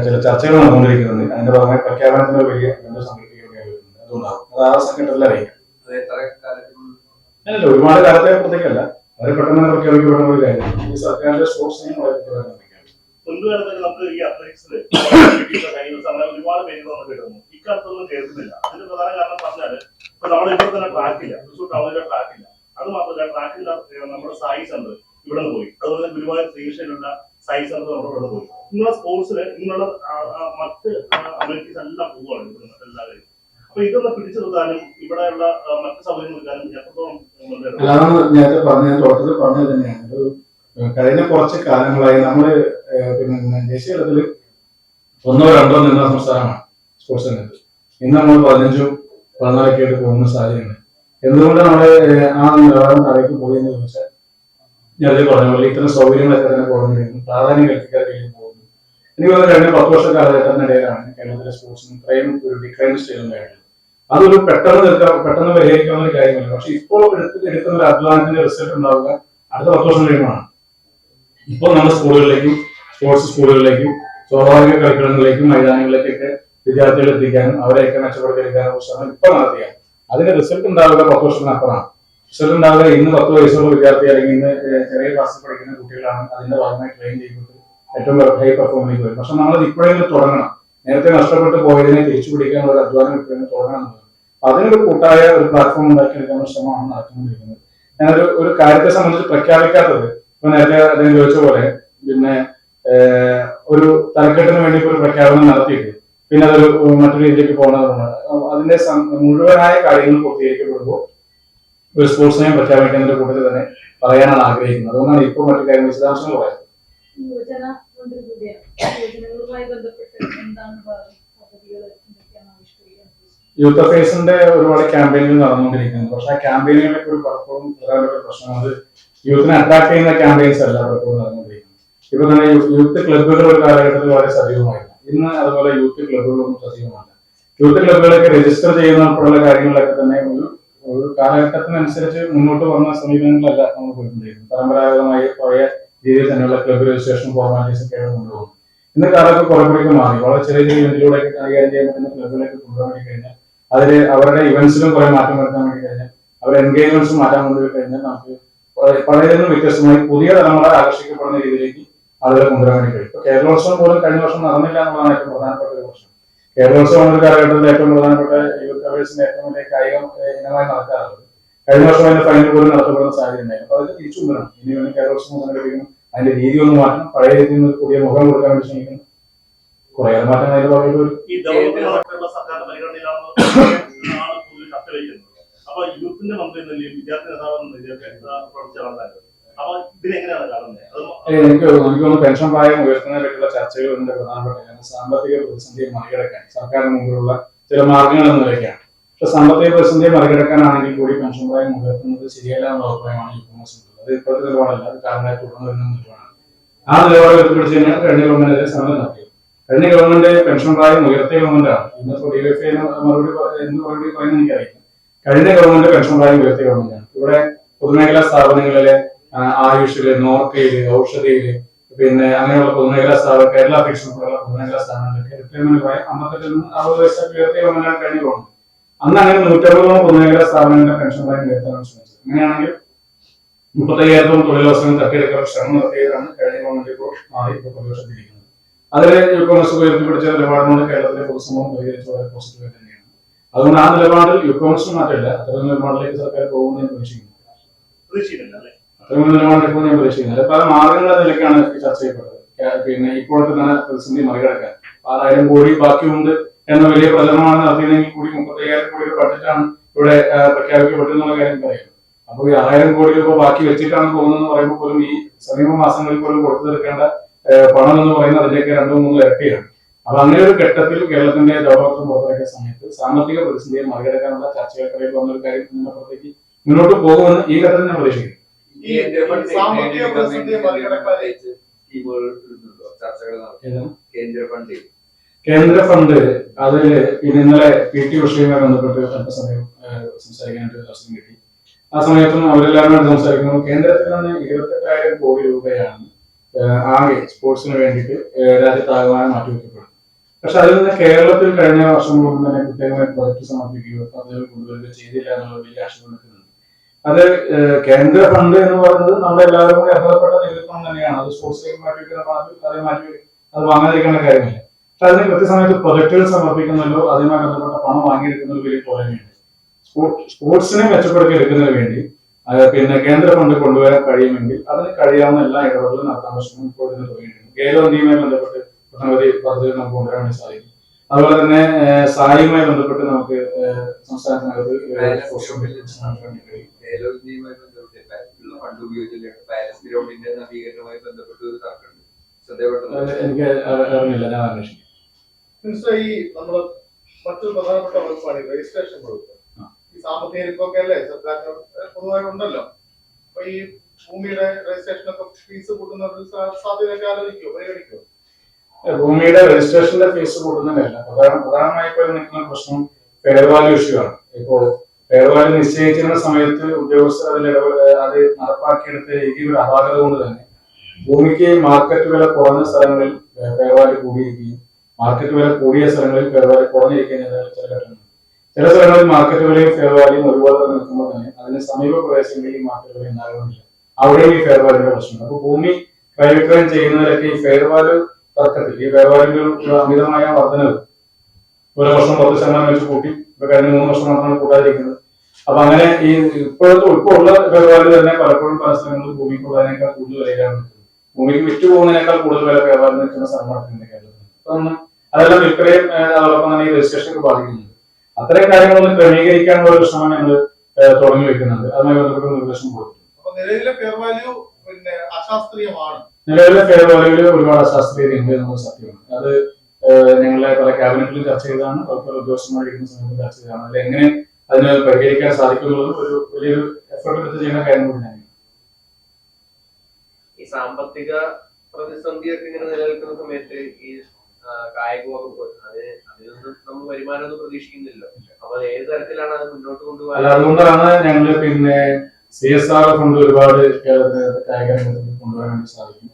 ചില ചർച്ചകൾ നടന്നുകൊണ്ടിരിക്കുന്നുണ്ട്. അതിന്റെ ഭാഗമായി പ്രഖ്യാപനത്തിന് വലിയ സംഘടിപ്പിക്കുകയാണ്. അതുകൊണ്ടാവും അത് ആ സംഘടനയിൽ അറിയിക്കാം. അല്ലല്ല, ഒരുപാട് കാലത്തെ അപ്പുറത്തേക്കല്ല, വളരെ പെട്ടെന്ന് പ്രഖ്യാപിക്കപ്പെടുന്ന ഒരു കാര്യമാണ് ഈ സർക്കാരിന്റെ സ്പോർട്സ് നയം. മുൻകാലത്തൊക്കെ നമുക്ക് ഈ അത്ലറ്റിക്സില് ഒരുപാട് പേര് നമുക്ക് കിട്ടുന്നു. ഇക്കാലത്തൊന്നും കേൾക്കുന്നില്ല. അതിന്റെ പ്രധാന കാരണം പറഞ്ഞാല് ഇപ്പൊ നമ്മുടെ ഇവിടെ തന്നെ ട്രാക്കില്ല, തൃശ്ശൂർ ടൗണിലെ ട്രാക്കില്ല. അത് മാത്രമല്ല, ട്രാക്കില്ല നമ്മുടെ സായി സെന്റർ ഇവിടെ നിന്ന് പോയി, അതുപോലെ തന്നെ ഗുരുവായൂർ ശ്രീകൃഷ്ണയിലുള്ള സായി സെന്റർ നമ്മുടെ ഇവിടെ പോയി. ഇങ്ങനെയുള്ള സ്പോർട്സില് ഇങ്ങനെയുള്ള മറ്റ് അമ്യൂണിറ്റീസ് എല്ലാം പോവുകയാണ് എല്ലാവരും. അപ്പൊ ഇതൊന്ന് പിടിച്ചു നിർത്താനും ഇവിടെയുള്ള മറ്റ് സൗകര്യം നൽകാനും എത്രത്തോളം നേരത്തെ തുടക്കത്തിൽ പറഞ്ഞത് തന്നെയാണ്. കഴിഞ്ഞ കുറച്ച് കാലങ്ങളായി നമ്മള് പിന്നെ ദേശീയ തലത്തിൽ 1 or 2 നിന്ന സംസ്ഥാനമാണ് സ്പോർട്സ് രംഗത്ത്. ഇന്ന് നമ്മൾ 15-14 ആയിട്ട് പോകുന്ന സാഹചര്യമാണ്. എന്തുകൊണ്ട് നമ്മള് ആ നിലവാരം താഴേക്ക് പോയി എന്ന് ചോദിച്ചാൽ നേരത്തെ പറഞ്ഞ പോലെ ഇത്തരം സൗകര്യങ്ങളൊക്കെ തന്നെ കുറഞ്ഞിരിക്കുന്നു, പ്രാധാന്യം കൽപ്പിക്കാതെ പോകുന്നു. എനിക്ക് തോന്നുന്നു കഴിഞ്ഞ 10 വർഷ കാലഘട്ടത്തിനിടയിലാണ് കേരളത്തിലെ സ്പോർട്സിന് ഇത്രയും ഒരു ഡിക്ലൈൻ സ്റ്റേജ് ഉണ്ടായിട്ടുള്ളത്. അതൊരു പെട്ടെന്ന് പരിഹരിക്കാവുന്ന ഒരു കാര്യമല്ല. പക്ഷെ ഇപ്പോൾ എടുക്കുന്ന ഒരു അധ്വാനത്തിന്റെ റിസൾട്ട് ഉണ്ടാവുക അടുത്ത 10 വർഷം കഴിയുമ്പോഴാണ്. ഇപ്പോൾ നമ്മുടെ സ്കൂളുകളിലേക്കും സ്പോർട്സ് സ്കൂളുകളിലേക്കും സ്വാഭാവിക കളിക്കളങ്ങളിലേക്കും മൈതാനങ്ങളിലേക്കൊക്കെ വിദ്യാർത്ഥികളെ എത്തിക്കാനും അവരെയൊക്കെ മെച്ചപ്പെടുത്തിയെടുക്കാനും ശ്രമം ഇപ്പോൾ നടത്തിയാൽ അതിന്റെ റിസൾട്ട് ഉണ്ടാവുക 10 വർഷത്തിനപ്പുറമാണ്. റിസൾട്ട് ഉണ്ടാവുക ഇന്ന് 10 വയസ്സുള്ള വിദ്യാർത്ഥി അല്ലെങ്കിൽ ഇന്ന് ചെറിയ ക്ലാസ്സിൽ പഠിക്കുന്ന കുട്ടികളാണ് അതിന്റെ ഭാഗമായി ട്രെയിൻ ചെയ്തിട്ട് ഏറ്റവും ഹൈ പെർഫോമിലേക്ക് വരും. പക്ഷെ നമ്മളത് ഇപ്പോഴെങ്കിലും തുടങ്ങണം. നേരത്തെ നഷ്ടപ്പെട്ടു പോയതിനെ തിരിച്ചു പിടിക്കാനുള്ള ഒരു അധ്വാനം ഇപ്പോഴും തുടങ്ങണം. അതിനൊരു കൂട്ടായ ഒരു പ്ലാറ്റ്ഫോം ഉണ്ടാക്കിയെടുക്കാനുള്ള ശ്രമമാണ് നടന്നുകൊണ്ടിരിക്കുന്നത്. ഞാനൊരു കാര്യത്തെ സംബന്ധിച്ച് പ്രഖ്യാപിക്കാത്തത് ഇപ്പൊ നേരത്തെ അദ്ദേഹം ചോദിച്ച പോലെ പിന്നെ ഒരു തലക്കെട്ടിന് വേണ്ടി ഒരു പ്രഖ്യാപനം നടത്തിയിട്ട് പിന്നെ അതൊരു മറ്റൊരു രീതിയിലേക്ക് പോകുന്നതാണ്. അതിന്റെ മുഴുവനായ കാര്യങ്ങൾ പൂർത്തീകരിക്കപ്പെടുമ്പോൾ ഒരു സ്പോർട്സ് നയം പ്രഖ്യാപിക്കുന്നതിന്റെ കൂട്ടത്തിൽ തന്നെ പറയാനാണ് ആഗ്രഹിക്കുന്നത്. അതുകൊണ്ടാണ് ഇപ്പോൾ മറ്റു കാര്യങ്ങൾ വിശദാംശങ്ങൾ പറയുന്നത്. യൂത്ത് അഫയേഴ്സിന്റെ ഒരുപാട് ക്യാമ്പയിനുകൾ നടന്നുകൊണ്ടിരിക്കുന്നത്. പക്ഷെ ആ ക്യാമ്പയിനുകളൊക്കെ ഒരു പലപ്പോഴും പ്രധാനപ്പെട്ട പ്രശ്നമാണ് യൂത്തിനെ അട്രാക്ട് ചെയ്യുന്ന ക്യാമ്പയിൻസ് അല്ല പലപ്പോഴും നടന്നുകൊണ്ടിരിക്കുന്നത്. ഇപ്പൊ തന്നെ യൂത്ത് ക്ലബ്ബുകൾ ഒരു കാലഘട്ടത്തിൽ വളരെ സജീവമായിരുന്നു. ഇന്ന് അതുപോലെ യൂത്ത് ക്ലബ്ബുകളൊന്നും സജീവമല്ല. യൂത്ത് ക്ലബ്ബുകളൊക്കെ രജിസ്റ്റർ ചെയ്യുന്നപ്പോഴുള്ള കാര്യങ്ങളൊക്കെ തന്നെ ഒരു കാലഘട്ടത്തിനനുസരിച്ച് മുന്നോട്ട് വന്ന സമീപനങ്ങളല്ല നമ്മൾ പോയിട്ടുണ്ടായിരുന്നു. പരമ്പരാഗതമായി പഴയ രീതിയിൽ തന്നെയുള്ള ക്ലബ്ബ് രജിസ്ട്രേഷൻ ഫോർമാലിറ്റീസ് ഒക്കെ കൊണ്ടുപോകുന്നു. ഇന്ന് കാലത്ത് കുറെ കൂടി മാറി. വളരെ ചെറിയ ചെറിയ ഇവന്റിലൂടെയൊക്കെ കൈകാര്യം ചെയ്യാൻ പറ്റുന്ന ക്ലബ്ബിലേക്ക് കൊണ്ടുപോകാൻ വേണ്ടി കഴിഞ്ഞാൽ അതിൽ അവരുടെ ഇവന്റ്സിലും കുറെ മാറ്റം വരുത്താൻ വേണ്ടി കഴിഞ്ഞാൽ അവരുടെ എൻഗേജ്മെന്റ്സും മാറ്റാൻ വേണ്ടി കഴിഞ്ഞാൽ നമുക്ക് പഴയതിൽ നിന്നും വ്യത്യസ്തമായി പുതിയ തലമുറ ആകർഷിക്കപ്പെടുന്ന രീതിയിലേക്ക് ആളുകളെ കൊണ്ടുവരാൻ വേണ്ടി കഴിയും. ഇപ്പൊ കേരളോത്സവം പോലും കഴിഞ്ഞ വർഷം നടന്നില്ല എന്നുള്ളതാണ് ഏറ്റവും പ്രധാനപ്പെട്ട ഒരു പ്രശ്നം. കേരളോത്സവം ഒരു കാലഘട്ടത്തിൽ ഏറ്റവും പ്രധാനപ്പെട്ട യൂത്ത് അവേഴ്സിന്റെ ഏറ്റവും വലിയ കായിക ഇനമായി നടക്കാറുള്ളത്. കഴിഞ്ഞ വർഷം അതിന്റെ ഫൈനൽ പോലും നടത്തപ്പെടുന്ന സാഹചര്യം ഉണ്ടായിരുന്നു. അപ്പൊ അത് തിരിച്ചു കൊണ്ടുവരണം. ഇനി വേണം കേരളോത്സവം സംഘടിപ്പിക്കണം, അതിന്റെ രീതി ഒന്ന് മാറ്റണം, പഴയ രീതിയിൽ നിന്ന് പുതിയ മുഖം കൊടുക്കാൻ വേണ്ടി ശ്രമിക്കണം. കുറെ മാറ്റം അതിന്റെ ഭാഗമായിട്ട് വരും. ഈ ഡെവലപ്മെന്റ് സർക്കാരിന്റെ പരിഗണനയിലാണ് കൂടുതൽ ചർച്ച വയ്ക്കുന്നത്. അപ്പൊ യൂത്തിന്റെ മന്ത്രി എന്ന നിലയിൽ വിദ്യാർത്ഥി നേതാവ് എന്ന നിലയിലൊക്കെ പ്രവർത്തിച്ച ആളായിരുന്നു. അപ്പൊ ഇതിനെങ്ങനെയാണ് കാണുന്നത്? എനിക്ക് തോന്നുന്നു പെൻഷൻ പ്രായം ഉയർത്തുന്നതിനെ പറ്റിയുള്ള ചർച്ചകൾ ഇതിന്റെ പ്രധാനപ്പെട്ട കാരണം സാമ്പത്തിക പ്രതിസന്ധിയെ മറികടക്കാൻ സർക്കാരിന് മുമ്പിലുള്ള ചില മാർഗങ്ങൾ എന്ന നിലയ്ക്കാണ്. പക്ഷെ സാമ്പത്തിക പ്രതിസന്ധിയെ മറികടക്കാനാണെങ്കിൽ കൂടി പെൻഷൻ പ്രായം ഉയർത്തുന്നത് ശരിയല്ല എന്ന അഭിപ്രായമാണ് യൂത്ത്. അത് ഇപ്പോഴത്തെ നിലപാടല്ല, അത് കാരണമായി തുടർന്നു വരുന്ന നിലപാടാണ്. ആ നിലപാട് ഉയർത്തിപ്പിടിച്ച് കഴിഞ്ഞാൽ കഴിഞ്ഞ ഗവൺമെന്റിനെ സമരം നടത്തിയത്. കഴിഞ്ഞ ഗവൺമെന്റ് പെൻഷൻ പ്രായം ഉയർത്തിയ ഗവൺമെന്റാണ്. ഇന്നിപ്പോ ഡിവൈഎഫ്ഐ മറുപടി പറയുന്നത് എനിക്കറിയില്ല. കഴിഞ്ഞ ഗവൺമെന്റ് പെൻഷൻ പ്രായം ഉയർത്തിയ ഗവൺമെന്റാണ്. ഇവിടെ പൊതുമേഖലാ സ്ഥാപനങ്ങളിലെ ആയുഷില്, നോർക്കയില്, ഔഷധിയില്, പിന്നെ അങ്ങനെയുള്ള പൊതുമേഖലാ സ്ഥാപനം, കേരള ഫിക്ഷൻ പോലുള്ള പൊതുമേഖലാ സ്ഥാപനങ്ങളിലൊക്കെ റിട്ടയർമെന്റ് പ്രായം 55 നിന്ന് 60 വയസ്സാക്കി ഉയർത്തിയ ഗവൺമെന്റാണ് കഴിഞ്ഞ ഗവൺമെന്റ്. അന്ന് അങ്ങനെ 160 പൊതുമേഖലാ സ്ഥാപനങ്ങളുടെ പെൻഷൻ പ്രായം ഉയർത്താനാണ് ശ്രമിച്ചത്. അങ്ങനെയാണെങ്കിൽ 35,000 തൊഴിലവസരം തട്ടിയെടുക്കാൻ ശ്രമം നടത്തിയതാണ് കഴിഞ്ഞ ഗവൺമെന്റ് ഇപ്പോൾ മാറി ഇപ്പോൾ പ്രതിപക്ഷത്തിരിക്കുന്നത്. അതിലെ യൂക്കോമസ് ഉയർത്തിപ്പിടിച്ച നിലപാടിനോട് കേരളത്തിലെ പൊതുസമൂഹം പ്രതികരിച്ച് വളരെ പോസിറ്റീവായി തന്നെയാണ്. അതുകൊണ്ട് ആ നിലപാടിൽ യൂക്കോമസ് മാറ്റില്ല. അത്തരം നിലപാടിലേക്ക് സർക്കാർ പോകുമെന്ന് ഞാൻ പ്രതീക്ഷിക്കുന്നു. അത്തരം നിലപാടിലേക്ക് ഞാൻ പ്രതീക്ഷിക്കുന്നത് പല മാർഗങ്ങളുടെ നിലയ്ക്കാണ് ചർച്ച ചെയ്യപ്പെട്ടത്. പിന്നെ ഇപ്പോഴത്തെ തന്നെ പ്രതിസന്ധി മറികടക്കാൻ 6,000 കോടി ബാക്കിയുണ്ട് എന്ന വലിയ പ്രചരണമാണ് നടത്തിയതെങ്കിൽ കൂടി 35,000 കോടിയുടെ ബഡ്ജറ്റാണ് ഇവിടെ പ്രഖ്യാപിക്കപ്പെട്ടെന്നുള്ള കാര്യം പറയാം. അപ്പൊ ഈ 6,000 കോടി രൂപ ബാക്കി വെച്ചിട്ടാണ് പോകുന്നതെന്ന് പറയുമ്പോൾ പോലും ഈ സമീപ മാസങ്ങളിൽ പോലും കൊടുത്തു തീർക്കേണ്ട പണം എന്ന് പറയുന്നത് അതിലേക്ക് 2-3 ഇരട്ടിയാണ്. അപ്പൊ അങ്ങനെ ഒരു ഘട്ടത്തിൽ കേരളത്തിന്റെ ഡെവലപ്മെന്റ് പുറത്തിറക്കിയ സമയത്ത് സാമ്പത്തിക പ്രതിസന്ധിയെ മറികടക്കാനുള്ള ചർച്ചകൾക്കിടയിൽ വന്നൊരു കാര്യം ഇതിനപ്പുറത്തേക്ക് മുന്നോട്ട് പോകുമെന്ന് ഈ ഘട്ടത്തിൽ ഞാൻ പ്രതീക്ഷിക്കുന്നു. കേന്ദ്ര ഫണ്ട് അതില് ഇന്നലെ PT ഉഷയുമായി ബന്ധപ്പെട്ട് അല്പസമയം സംസാരിക്കാനായിട്ട് അവസരം കിട്ടി. ആ സമയത്തും അവരെല്ലാവരും സംസാരിക്കുന്നു. കേന്ദ്രത്തിൽ നിന്ന് 28,000 കോടി രൂപയാണ് ആകെ സ്പോർട്സിന് വേണ്ടിയിട്ട് രാജ്യത്താകമാനം മാറ്റിവെക്കപ്പെടുന്നത്. പക്ഷെ അതിൽ നിന്ന് കേരളത്തിൽ കഴിഞ്ഞ വർഷങ്ങളൊന്നും തന്നെ പ്രത്യേകമായി പ്രോജക്ട് സമർപ്പിക്കുകയോ പദ്ധതികൾ കൊണ്ടുവരികയോ ചെയ്തില്ല എന്നുള്ള വലിയ ആശങ്ക നിൽക്കുന്നുണ്ട്. അത് കേന്ദ്ര ഫണ്ട് എന്ന് പറയുന്നത് നമ്മുടെ എല്ലാവരും കൂടി അർഹതപ്പെട്ട നികുതിപ്പണം തന്നെയാണ്. അത് സ്പോർട്സിലേക്ക് മാറ്റിവെക്കുന്ന പണത്തിൽ അതേ മാറ്റി അത് വാങ്ങാതിരിക്കേണ്ട കാര്യമില്ല. പക്ഷെ അതിന് കൃത്യസമയത്ത് പ്രൊജക്ടുകൾ സമർപ്പിക്കുന്നല്ലോ അതുമായി ബന്ധപ്പെട്ട പണം വാങ്ങിയെടുക്കുന്നത് വലിയ പോരായ്മയുണ്ട്. സ്പോർട്സിനെ മെച്ചപ്പെടുത്തി എടുക്കുന്നതിന് വേണ്ടി പിന്നെ കേന്ദ്ര ഫണ്ട് കൊണ്ടുവരാൻ കഴിയുമെങ്കിൽ അതിന് കഴിയാവുന്ന എല്ലാ ഇടപെടലും നടത്താൻ ശ്രമം ഇപ്പോൾ ഇതിന് തുടങ്ങിയിട്ടുണ്ട്. ഖേലോ ഇന്ത്യയുമായി ബന്ധപ്പെട്ട് ഒട്ടനവധി പദ്ധതികൾ നമുക്ക് കൊണ്ടുവരാൻ വേണ്ടി സാധിക്കും. അതുപോലെ തന്നെ സായുമായി ബന്ധപ്പെട്ട് നമുക്ക് സംസ്ഥാനത്തിനകത്ത് എനിക്ക് അറിഞ്ഞില്ല, ഞാൻ അന്വേഷിക്കും. ഈ നമ്മള് മറ്റൊരു പ്രധാനപ്പെട്ട വകുപ്പാണ് രജിസ്ട്രേഷൻ വകുപ്പ്. ഈ സാമ്പത്തിക ഇരിപ്പൊക്കെ അല്ലേ സർക്കാരിന് പൊതുവായി ഉണ്ടല്ലോ. അപ്പൊ ഈ ഭൂമിയുടെ രജിസ്ട്രേഷനൊക്കെ ഫീസ് കൂട്ടുന്ന സാധ്യതയൊക്കെ ആലോചിക്കുമോ, പരിഗണിക്കുമോ? ഭൂമിയുടെ രജിസ്ട്രേഷന്റെ ഫീസ് കൂട്ടുന്നതല്ല പ്രധാനമായി ഇപ്പോൾ നിൽക്കുന്ന പ്രശ്നം ഫെയർ വാല്യൂ ഇഷ്യൂ ആണ്. ഇപ്പോ ഫെയർ വാല്യൂ നിശ്ചയിച്ചിരുന്ന സമയത്ത് ഉദ്യോഗസ്ഥർ അത് നടപ്പാക്കിയെടുത്ത രീതി ഒരു അപാകത കൊണ്ട് തന്നെ ഭൂമിക്ക് മാർക്കറ്റ് വില കുറഞ്ഞ സ്ഥലങ്ങളിൽ ഫെയർ വാല്യൂ കൂടിയിരിക്കുകയും മാർക്കറ്റ് വില കൂടിയ സ്ഥലങ്ങളിൽ ഫെയർ വാല്യൂ കുറഞ്ഞിരിക്കുകയും ചില ഘട്ടങ്ങളുണ്ട്. ചില സ്ഥലങ്ങളിൽ മാർക്കറ്റ് വിലയും ഫെയർ വാല്യൂയും ഒരുപോലെ തന്നെ നിൽക്കുമ്പോൾ തന്നെ അതിന് സമീപ പ്രദേശങ്ങളിൽ ഈ മാർക്കറ്റ് വില ഉണ്ടാകുന്നില്ല. അവിടെയും ഈ ഫെയർ വാല്യൂയുടെ പ്രശ്നമുണ്ട്. അപ്പൊ ഭൂമി ക്രയവിക്രയം ചെയ്യുന്നവരൊക്കെ ഈ ഫെയർ വാല്യൂ തർക്കത്തിൽ ഈ ഫെയർ വാല്യൂവിൽ അമിതമായ വർധനവ് ഒരു വർഷം 10% വെച്ച് കൂട്ടി ഇപ്പൊ കഴിഞ്ഞ 3 വർഷം മാത്രമാണ് കൂട്ടാതിരിക്കുന്നത്. അപ്പൊ അങ്ങനെ ഈ ഇപ്പോൾ ഉള്ള ഫെയർ വാല്യൂ തന്നെ പലപ്പോഴും പല സ്ഥലങ്ങളിൽ ഭൂമിക്കുള്ളതിനേക്കാൾ കൂടുതൽ വിലയിലാണ്. ഭൂമിക്ക് വിറ്റു പോകുന്നതിനേക്കാൾ കൂടുതൽ വില ഫെയർ വാല്യൂ നിൽക്കുന്ന സ്ഥലമാണ് കേരളത്തിൽ. അപ്പൊ അതെല്ലാം വിൽപ്പനയും അതോടൊപ്പം തന്നെ ഈ രജിസ്ട്രേഷനൊക്കെ ബാധിക്കുന്നുണ്ട്. അത്തരം കാര്യങ്ങളൊന്നും ക്രമീകരിക്കാനുള്ള ഒരു ശ്രമം ഞങ്ങൾ തുടങ്ങി വെക്കുന്നുണ്ട്. അതുമായി ബന്ധപ്പെട്ട നിർദ്ദേശം കൊടുത്തു. നിലവിലെ ഫെയർ വാല്യൂ പിന്നെ അശാസ്ത്രീയമാണ്. നിലവിലെ ഫെയർ വാല്യൂവിൽ ഒരുപാട് അശാസ്ത്രീയത ഉണ്ട് എന്നത് സത്യമാണ്. അത് ഞങ്ങളെ പല ക്യാബിനറ്റിലും ചർച്ച ചെയ്തതാണ്, അതുപോലെ ഉദ്യോഗസ്ഥന്മാരിക്കുന്ന സമയത്ത് ചർച്ച ചെയ്തതാണ്. അതിൽ എങ്ങനെ അതിന് പരിഹരിക്കാൻ സാധിക്കുന്നുള്ളത് ഒരു വലിയൊരു എഫേർട്ട് എടുത്ത് ചെയ്യുന്ന കാര്യം കൂടി തന്നെയാണ്. ഈ സാമ്പത്തിക പ്രതിസന്ധിയൊക്കെ ഇങ്ങനെ നിലനിൽക്കുന്ന സമയത്ത് ഈ കായിക വകുപ്പ് അതിനൊന്നും നമ്മൾ വരുമാനമൊന്നും പ്രതീക്ഷിക്കുന്നില്ലല്ലോ. അപ്പൊ അത് ഏത് തരത്തിലാണ് അത് മുന്നോട്ട് കൊണ്ടുപോകാൻ? അല്ല, അതുകൊണ്ടാണ് ഞങ്ങള് പിന്നെ CSR ഫണ്ട് ഒരുപാട് കായിക രംഗത്ത് കൊണ്ടുവരാൻ വേണ്ടി സാധിക്കും.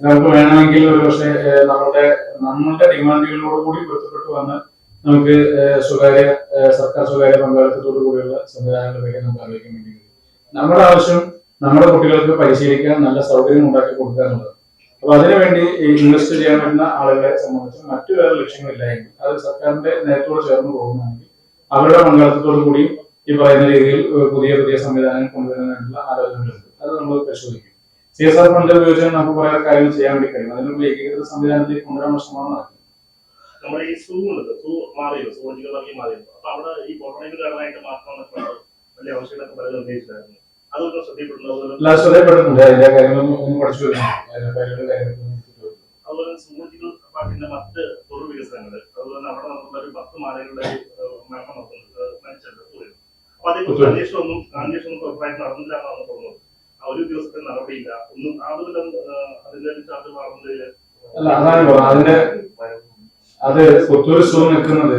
നമുക്ക് വേണമെങ്കിൽ ഒരു പക്ഷേ നമ്മളുടെ ഡിമാൻഡുകളോട് കൂടി പൊരുത്തപ്പെട്ടു വന്ന് നമുക്ക് സർക്കാർ സ്വകാര്യ പങ്കാളിത്തത്തോടു കൂടിയുള്ള സംവിധാനങ്ങളിലേക്ക് നമുക്ക് ആലോചിക്കാൻ വേണ്ടി കഴിയും. നമ്മുടെ ആവശ്യം നമ്മുടെ കുട്ടികൾക്ക് പരിശീലിക്കാൻ നല്ല സൗകര്യം ഉണ്ടാക്കി കൊടുക്കുക എന്നുള്ളത്. അപ്പൊ അതിനുവേണ്ടി ഇൻവെസ്റ്റ് ചെയ്യാൻ വരുന്ന ആളുകളെ സംബന്ധിച്ച് മറ്റു വേറെ ലക്ഷ്യങ്ങളില്ലായെങ്കിൽ അത് സർക്കാരിന്റെ നേരത്തോട് ചേർന്ന് പോകുന്നതാണെങ്കിൽ അവരുടെ പങ്കാളിത്തത്തോടു കൂടി ഈ പറയുന്ന രീതിയിൽ പുതിയ പുതിയ സംവിധാനങ്ങൾ കൊണ്ടുവരുന്നതിനുള്ള ആലോചനകളുണ്ട്. അത് നമ്മൾ പരിശോധിക്കും. CSR ഫണ്ട് ഉപയോഗിച്ച് നമുക്ക് കുറെ കാര്യങ്ങൾ ചെയ്യാൻ വേണ്ടി കഴിയും. അതിനുള്ള ഏകീകൃത സംവിധാനത്തിലേക്ക് കൊണ്ടുവരാനുള്ള ശ്രമമാണ് നടക്കുന്നത്. നമ്മുടെ ഈ സൂ മാറിയോ, സൂചികളൊക്കെ മാറിയോ? അപ്പൊ അവിടെ ഈ ബോട്ടണികളായിട്ട് മാത്രം വലിയ ആവശ്യങ്ങളൊക്കെ പല നിർദ്ദേശിച്ചായിരുന്നു. അതൊക്കെ ശ്രദ്ധപ്പെട്ടിട്ടുണ്ട്. അതിന്റെ കാര്യങ്ങളൊന്നും പഠിച്ചു വരുന്നുണ്ട്. അതുപോലെ സൂചികൾ പാർട്ടിന്റെ മറ്റ് തൊഴിൽ വികസനങ്ങൾ, അതുപോലെ തന്നെ അവിടെ നടത്തുന്ന ഒരു 10 മാലകളുടെ മരണം മരിച്ചത്. അപ്പൊ അതേക്കുറിച്ച് അന്വേഷണം ഉറപ്പായിട്ട് നടന്നില്ല എന്നാണ് തോന്നുന്നത്. ഒരു ദിവസത്തെ നടപടിയില്ല ഒന്നും. അതുപോലെ അതിന്റെ ചാർജ് മാറുന്നതിൽ അല്ല, അതാണ് അതിന്റെ അത് പുത്തൂർ സൂ നിൽക്കുന്നത്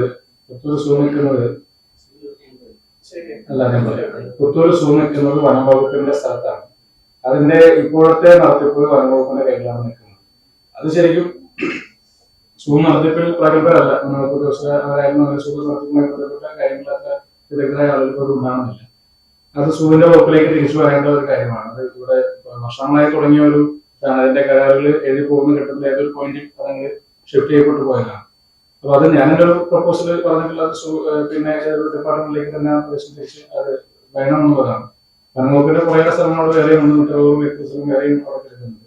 അല്ല, ഞാൻ പറയാം. പുത്തൂർ സൂ നിൽക്കുന്നത് വനംവകുപ്പിന്റെ സ്ഥലത്താണ്. അതിന്റെ ഇപ്പോഴത്തെ നടത്തിപ്പ് വനംവകുപ്പിന്റെ കയ്യിലാണ് നിൽക്കുന്നത്. അത് ശരിക്കും സൂ നടത്തിപ്പിൽ പ്രഗത്ഭരല്ല. സൂ നടത്തിപ്പുമായി ബന്ധപ്പെട്ട കാര്യങ്ങളൊക്കെ വിദഗ്ധരായ ആളുകൾക്ക് ഉണ്ടാകുന്നില്ല. അത് സൂവിന്റെ വകുപ്പിലേക്ക് തിരിച്ചു വരേണ്ട ഒരു കാര്യമാണ്. അത് ഇവിടെ വർഷങ്ങളായി തുടങ്ങിയ ഒരു അതിന്റെ കരാറുകൾ എഴുതി പോകുന്ന ഘട്ടത്തിൽ ഏതൊരു പോയിന്റിൽ അതങ്ങ് ഷിഫ്റ്റ് ചെയ്യപ്പെട്ടു പോയതാണ്. അപ്പൊ അത് ഞാനൊരു പ്രപ്പോസൽ പറഞ്ഞിട്ടുള്ള പിന്നെ ഡിപ്പാർട്ട്മെന്റിലേക്ക് തന്നെ തിരിച്ച് അത് വേണമെന്നുള്ളതാണ്. വനംവകുപ്പിന്റെ കുറേ സ്ഥലങ്ങളോട് വേറെയും വ്യത്യസ്തവും വേറെയും അവിടെ കിടക്കുന്നുണ്ട്.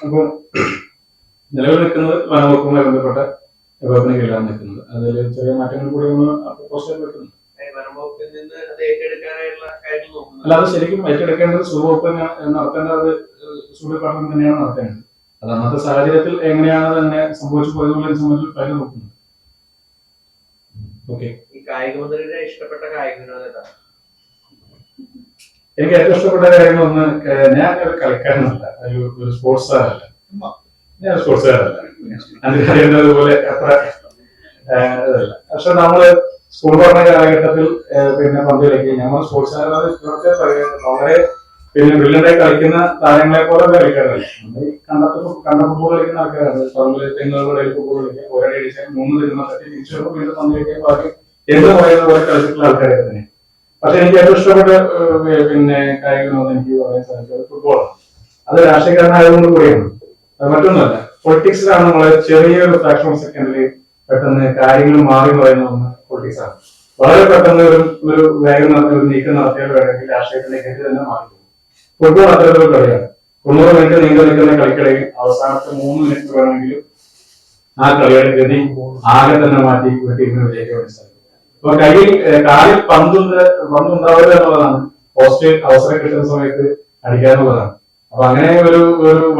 അപ്പൊ നിലവിൽ നിൽക്കുന്നത് വനംവകുപ്പുമായി ബന്ധപ്പെട്ട വകുപ്പിന് കീഴിലാണ് നിൽക്കുന്നത്. അതിൽ ചെറിയ മാറ്റങ്ങൾ കൂടി ഒന്ന് പ്രപ്പോസൽ വെക്കുന്നുണ്ട്. അല്ല, അത് ശരിക്കും ഏറ്റെടുക്കേണ്ടത് സൂ വകുപ്പ് നടത്തേണ്ടത് സൂ ഡിപ്പാർട്ട്മെന്റ് തന്നെയാണ് നടത്തേണ്ടത്. അത് അന്നത്തെ സാഹചര്യത്തിൽ എങ്ങനെയാണ് തന്നെ സംഭവിച്ചു പോയതുപോലെ സംബന്ധിച്ച് കാര്യം നോക്കുന്നത്. ഓക്കെ, എനിക്ക് ഏറ്റവും ഇഷ്ടപ്പെട്ട കാര്യങ്ങളൊന്ന്, ഞാൻ ഒരു കളിക്കാരനല്ല, ഒരു സ്പോർട്സുകാരല്ല. ഞാൻ സ്പോർട്സുകാരല്ല, അത് അറിയേണ്ടതുപോലെ അത്ര ഇതല്ല. പക്ഷെ നമ്മള് സ്കൂൾ പഠന കാലഘട്ടത്തിൽ പിന്നെ പന്ത് കളിക്കുക, നമ്മൾ സ്പോർട്സുകാരെ വളരെ പിന്നെ ബ്രില്യൻ്റായി കളിക്കുന്ന താരങ്ങളെ പോലെ കളിക്കാരല്ല. കണ്ട ഫുട്ബോൾ കളിക്കുന്ന ആൾക്കാരാണ്. തെങ്ങുകളുടെ ഫുട്ബോൾ കളിക്കുക, ഒരേ അടിച്ചാൽ 3 തിരുന്ന തട്ടി തിരിച്ചു വീണ്ടും പന്ത് കളിക്കാൻ ബാക്കി എന്ന് പറയുന്ന പോലെ കളിച്ചിട്ടുള്ള ആൾക്കാരെ തന്നെ. പക്ഷെ എനിക്ക് ഏറ്റവും ഇഷ്ടപ്പെട്ട പിന്നെ കായിക വിനോദം എനിക്ക് പറയാൻ സാധിച്ചത് ഫുട്ബോളാണ്. അത് രാഷ്ട്രീയക്കാരനായതുകൊണ്ട് കൂടിയാണ്. അത് മറ്റൊന്നുമല്ല, പൊളിറ്റിക്സിലാണ് വളരെ ചെറിയൊരു ഫ്രാക്ഷൻ ഓഫ് സെക്കൻഡിൽ പെട്ടെന്ന് കാര്യങ്ങൾ മാറി പറയുന്ന ഒന്ന് പൊളിറ്റിക്സ് ആണ്. വളരെ പെട്ടെന്ന് ഒരു വേഗം ഒരു നീക്കം നടത്തിയാൽ വേണമെങ്കിൽ രാഷ്ട്രീയത്തിലേക്ക് തന്നെ മാറി. ഫുട്ബോൾ അത്തരത്തിലുള്ള കളിയാണ്. 90 മിനിറ്റ് നീണ്ടു നിൽക്കുന്ന കളിക്കിടയിൽ അവസാനത്തെ 3 മിനിറ്റ് വേണമെങ്കിലും ആ കളിയുടെ ഗതി ആകെ തന്നെ മാറ്റി ഒരു ടീമിന് വിജയിക്കാൻ വേണ്ടി സാധിക്കും. അപ്പൊ കാലിൽ പന്തുണ്ടാവുക എന്നുള്ളതാണ് പോസ്റ്റ് അവസരം കിട്ടുന്ന സമയത്ത് അടിക്കാന്നുള്ളതാണ്. അപ്പൊ അങ്ങനെ ഒരു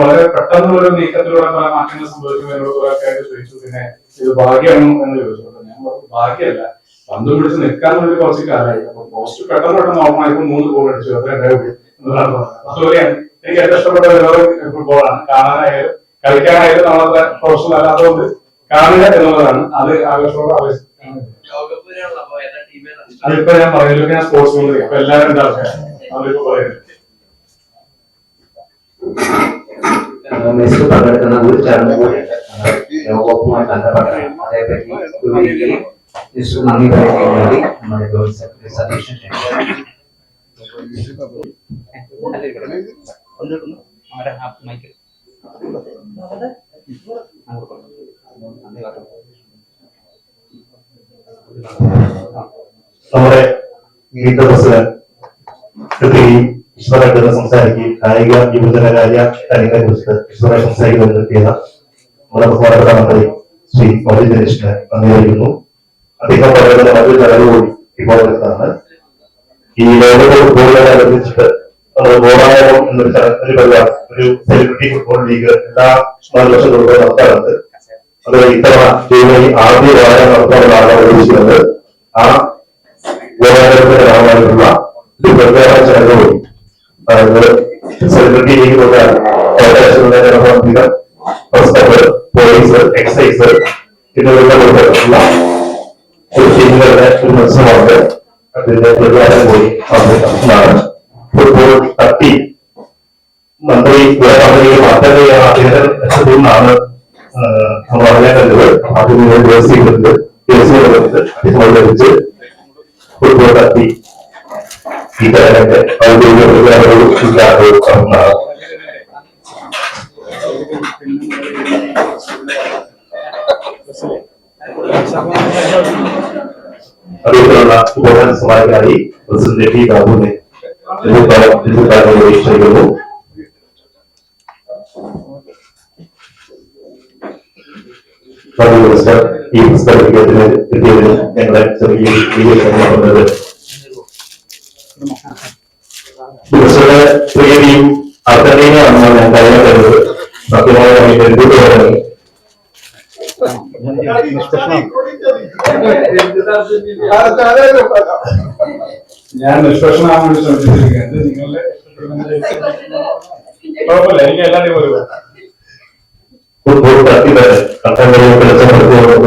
വളരെ പെട്ടെന്നുള്ള ഒരു നീക്കത്തിലൂടെ പല മാറ്റങ്ങൾ സംഭവിക്കും എന്നോട് കുറെ ആൾക്കാർ ചോദിച്ചു. പിന്നെ ഇത് ഭാഗ്യമാണോ എന്ന് ചോദിച്ചു. ഞാൻ പറഞ്ഞു ഭാഗ്യമല്ല, പന്ത് പിടിച്ച് നിൽക്കാന്നുള്ളൊരു കുറച്ച് കാലമായി. അപ്പൊ പോസ്റ്റ് പെട്ടെന്ന് ഓർമ്മമായപ്പോൾ 3 ഗോൾ അടിച്ചു. അത്ര ഉണ്ടാവുക എന്നതാണ് പറഞ്ഞത്. അതുപോലെയാണ് എനിക്ക് ഏറ്റവും ഇഷ്ടപ്പെട്ട വിനോദം ഫുട്ബോളാണ്. കാണാനായാലും കളിക്കാനായാലും നമ്മളത്ര പ്രൊഫഷണൽ അല്ലാത്തതുകൊണ്ട് കാണുക എന്നുള്ളതാണ്. അത് ആവേശത്തോടെ അതിപ്പോ ഞാൻ പറയുന്നത് ഞാൻ സ്പോർട്സ് കൊണ്ട് അപ്പൊ എല്ലാവരും എന്താ അവരിപ്പോ പറയുന്നത്. മെസ്സിൽ പങ്കെടുക്കുന്ന ഒരു ചടങ്ങ് കൂടിയുണ്ട്, ലോകകപ്പുമായി ബന്ധപ്പെട്ടാണ്. അതേപറ്റി നന്ദി പറയാൻ വേണ്ടി നമ്മുടെ ജോയിന്റ് സെക്രട്ടറി സതീശൻ നമ്മുടെ ഗീത പ്രസിഡന്റ് ഈശ്വരൻ സംസാരിക്കുകയും കായിക യുവജനകാര്യ കാര്യങ്ങളെ കുറിച്ച് ഈശ്വരൻ സംസാരിക്കുന്നതിനെത്തിയ നമ്മുടെ ബഹുമാനപ്പെട്ട മന്ത്രി ശ്രീ മോദി ദിനേശിന് നന്ദി അറിയിക്കുന്നു. അദ്ദേഹം പറയുന്ന മറ്റൊരു ചടങ്ങ് കൂടി ഇപ്പോൾ വരുന്നതാണ്. ഈ ലോകകപ്പ് ഫുട്ബോളിനോടനുബന്ധിച്ചിട്ട് നമ്മൾ ഗോളായം എന്നൊരു പരിപാടി, ഒരു സെലിബ്രിറ്റി ഫുട്ബോൾ ലീഗ് എല്ലാ 4 വർഷം കൂടുമ്പോൾ നടത്താറുണ്ട്. അത് ഇത്തവണ ജനുവരി ആദ്യ വാരം നടത്താമെന്നാണ് ഉദ്ദേശിക്കുന്നത്. ആ ഗോളായത്തിന്റെ ഭാഗമായിട്ടുള്ള ഒരു പ്രത്യേക ചടങ്ങ് കൂടി സെലിബ്രിറ്റി ലീഗ് കൊണ്ട് അവകാശങ്ങളുടെ ജനപ്രതിനിധികൾ, പ്രസ്തകർ, പോലീസ്, എക്സൈസ് എന്നിവരുടെ ഉൾപ്പെടെയുള്ള ഒരു ടീമുകളുടെ ഒരു മത്സരമാണ്. അതിന്റെ പ്രതികാരം കൂടി നടത്തുന്നതാണ്. ഫുട്ബോൾ തട്ടി മന്ത്രി പറഞ്ഞ മാറ്റങ്ങൾ ലക്ഷത്തിൽ നിന്നാണ് നമ്മൾ അറിയാൻ കണ്ടത്. അതിന് ജേഴ്സി ലഭിച്ച് ഫുട്ബോൾ തട്ടി ഈ തരങ്ങളുടെ ഔദ്യോഗിക പ്രതികാരവും ഇല്ലാതാവുന്നതാണ്. അതേപോലുള്ള ഉപകരണ സഹായിക്കായി പ്രസിഡന്റ് ടി ബാബുവിനെ ക്ഷണിക്കുന്നു. ഈ പുസ്തകത്തിന് കിട്ടിയതിന് ഞങ്ങളെ ചെറിയ രീതിയിൽ ദിവസങ്ങളുടെ പ്രിയതയും അർത്ഥനീയമാണെന്നാണ് ഞാൻ കരുതുന്നത്. സത്യമായ എന്തുകൊണ്ടാണ് ഞാൻ നിഷ്പക്ഷമാകാൻ വേണ്ടി ശ്രമിച്ചിരിക്കുന്നത്. നിങ്ങളുടെ കുഴപ്പമില്ല, എനിക്ക് എല്ലാവരെയും പോലെ ഫുട്ബോൾ തട്ടി തന്നെ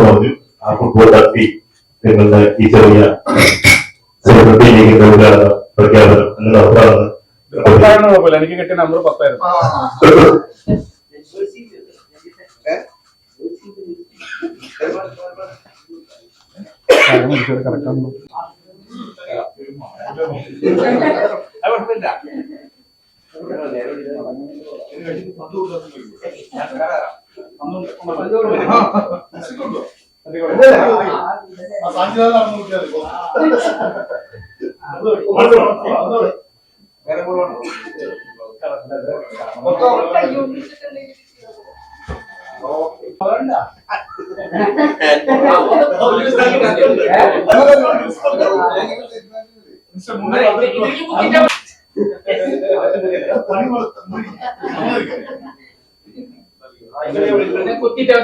പറഞ്ഞു. ആ ഫുട്ബോൾ തട്ടി നിങ്ങളുടെ ഈ ചെറിയ സെലിബ്രിറ്റി ലീഗിന്റെ ഉദ്ഘാടനം പ്രഖ്യാപനം എന്ന് നടത്താമെന്ന്. കുഴപ്പമില്ല, എനിക്ക് കിട്ടിയ നമ്പർ 10ആയിരുന്നു. കുത്തിട്ടാ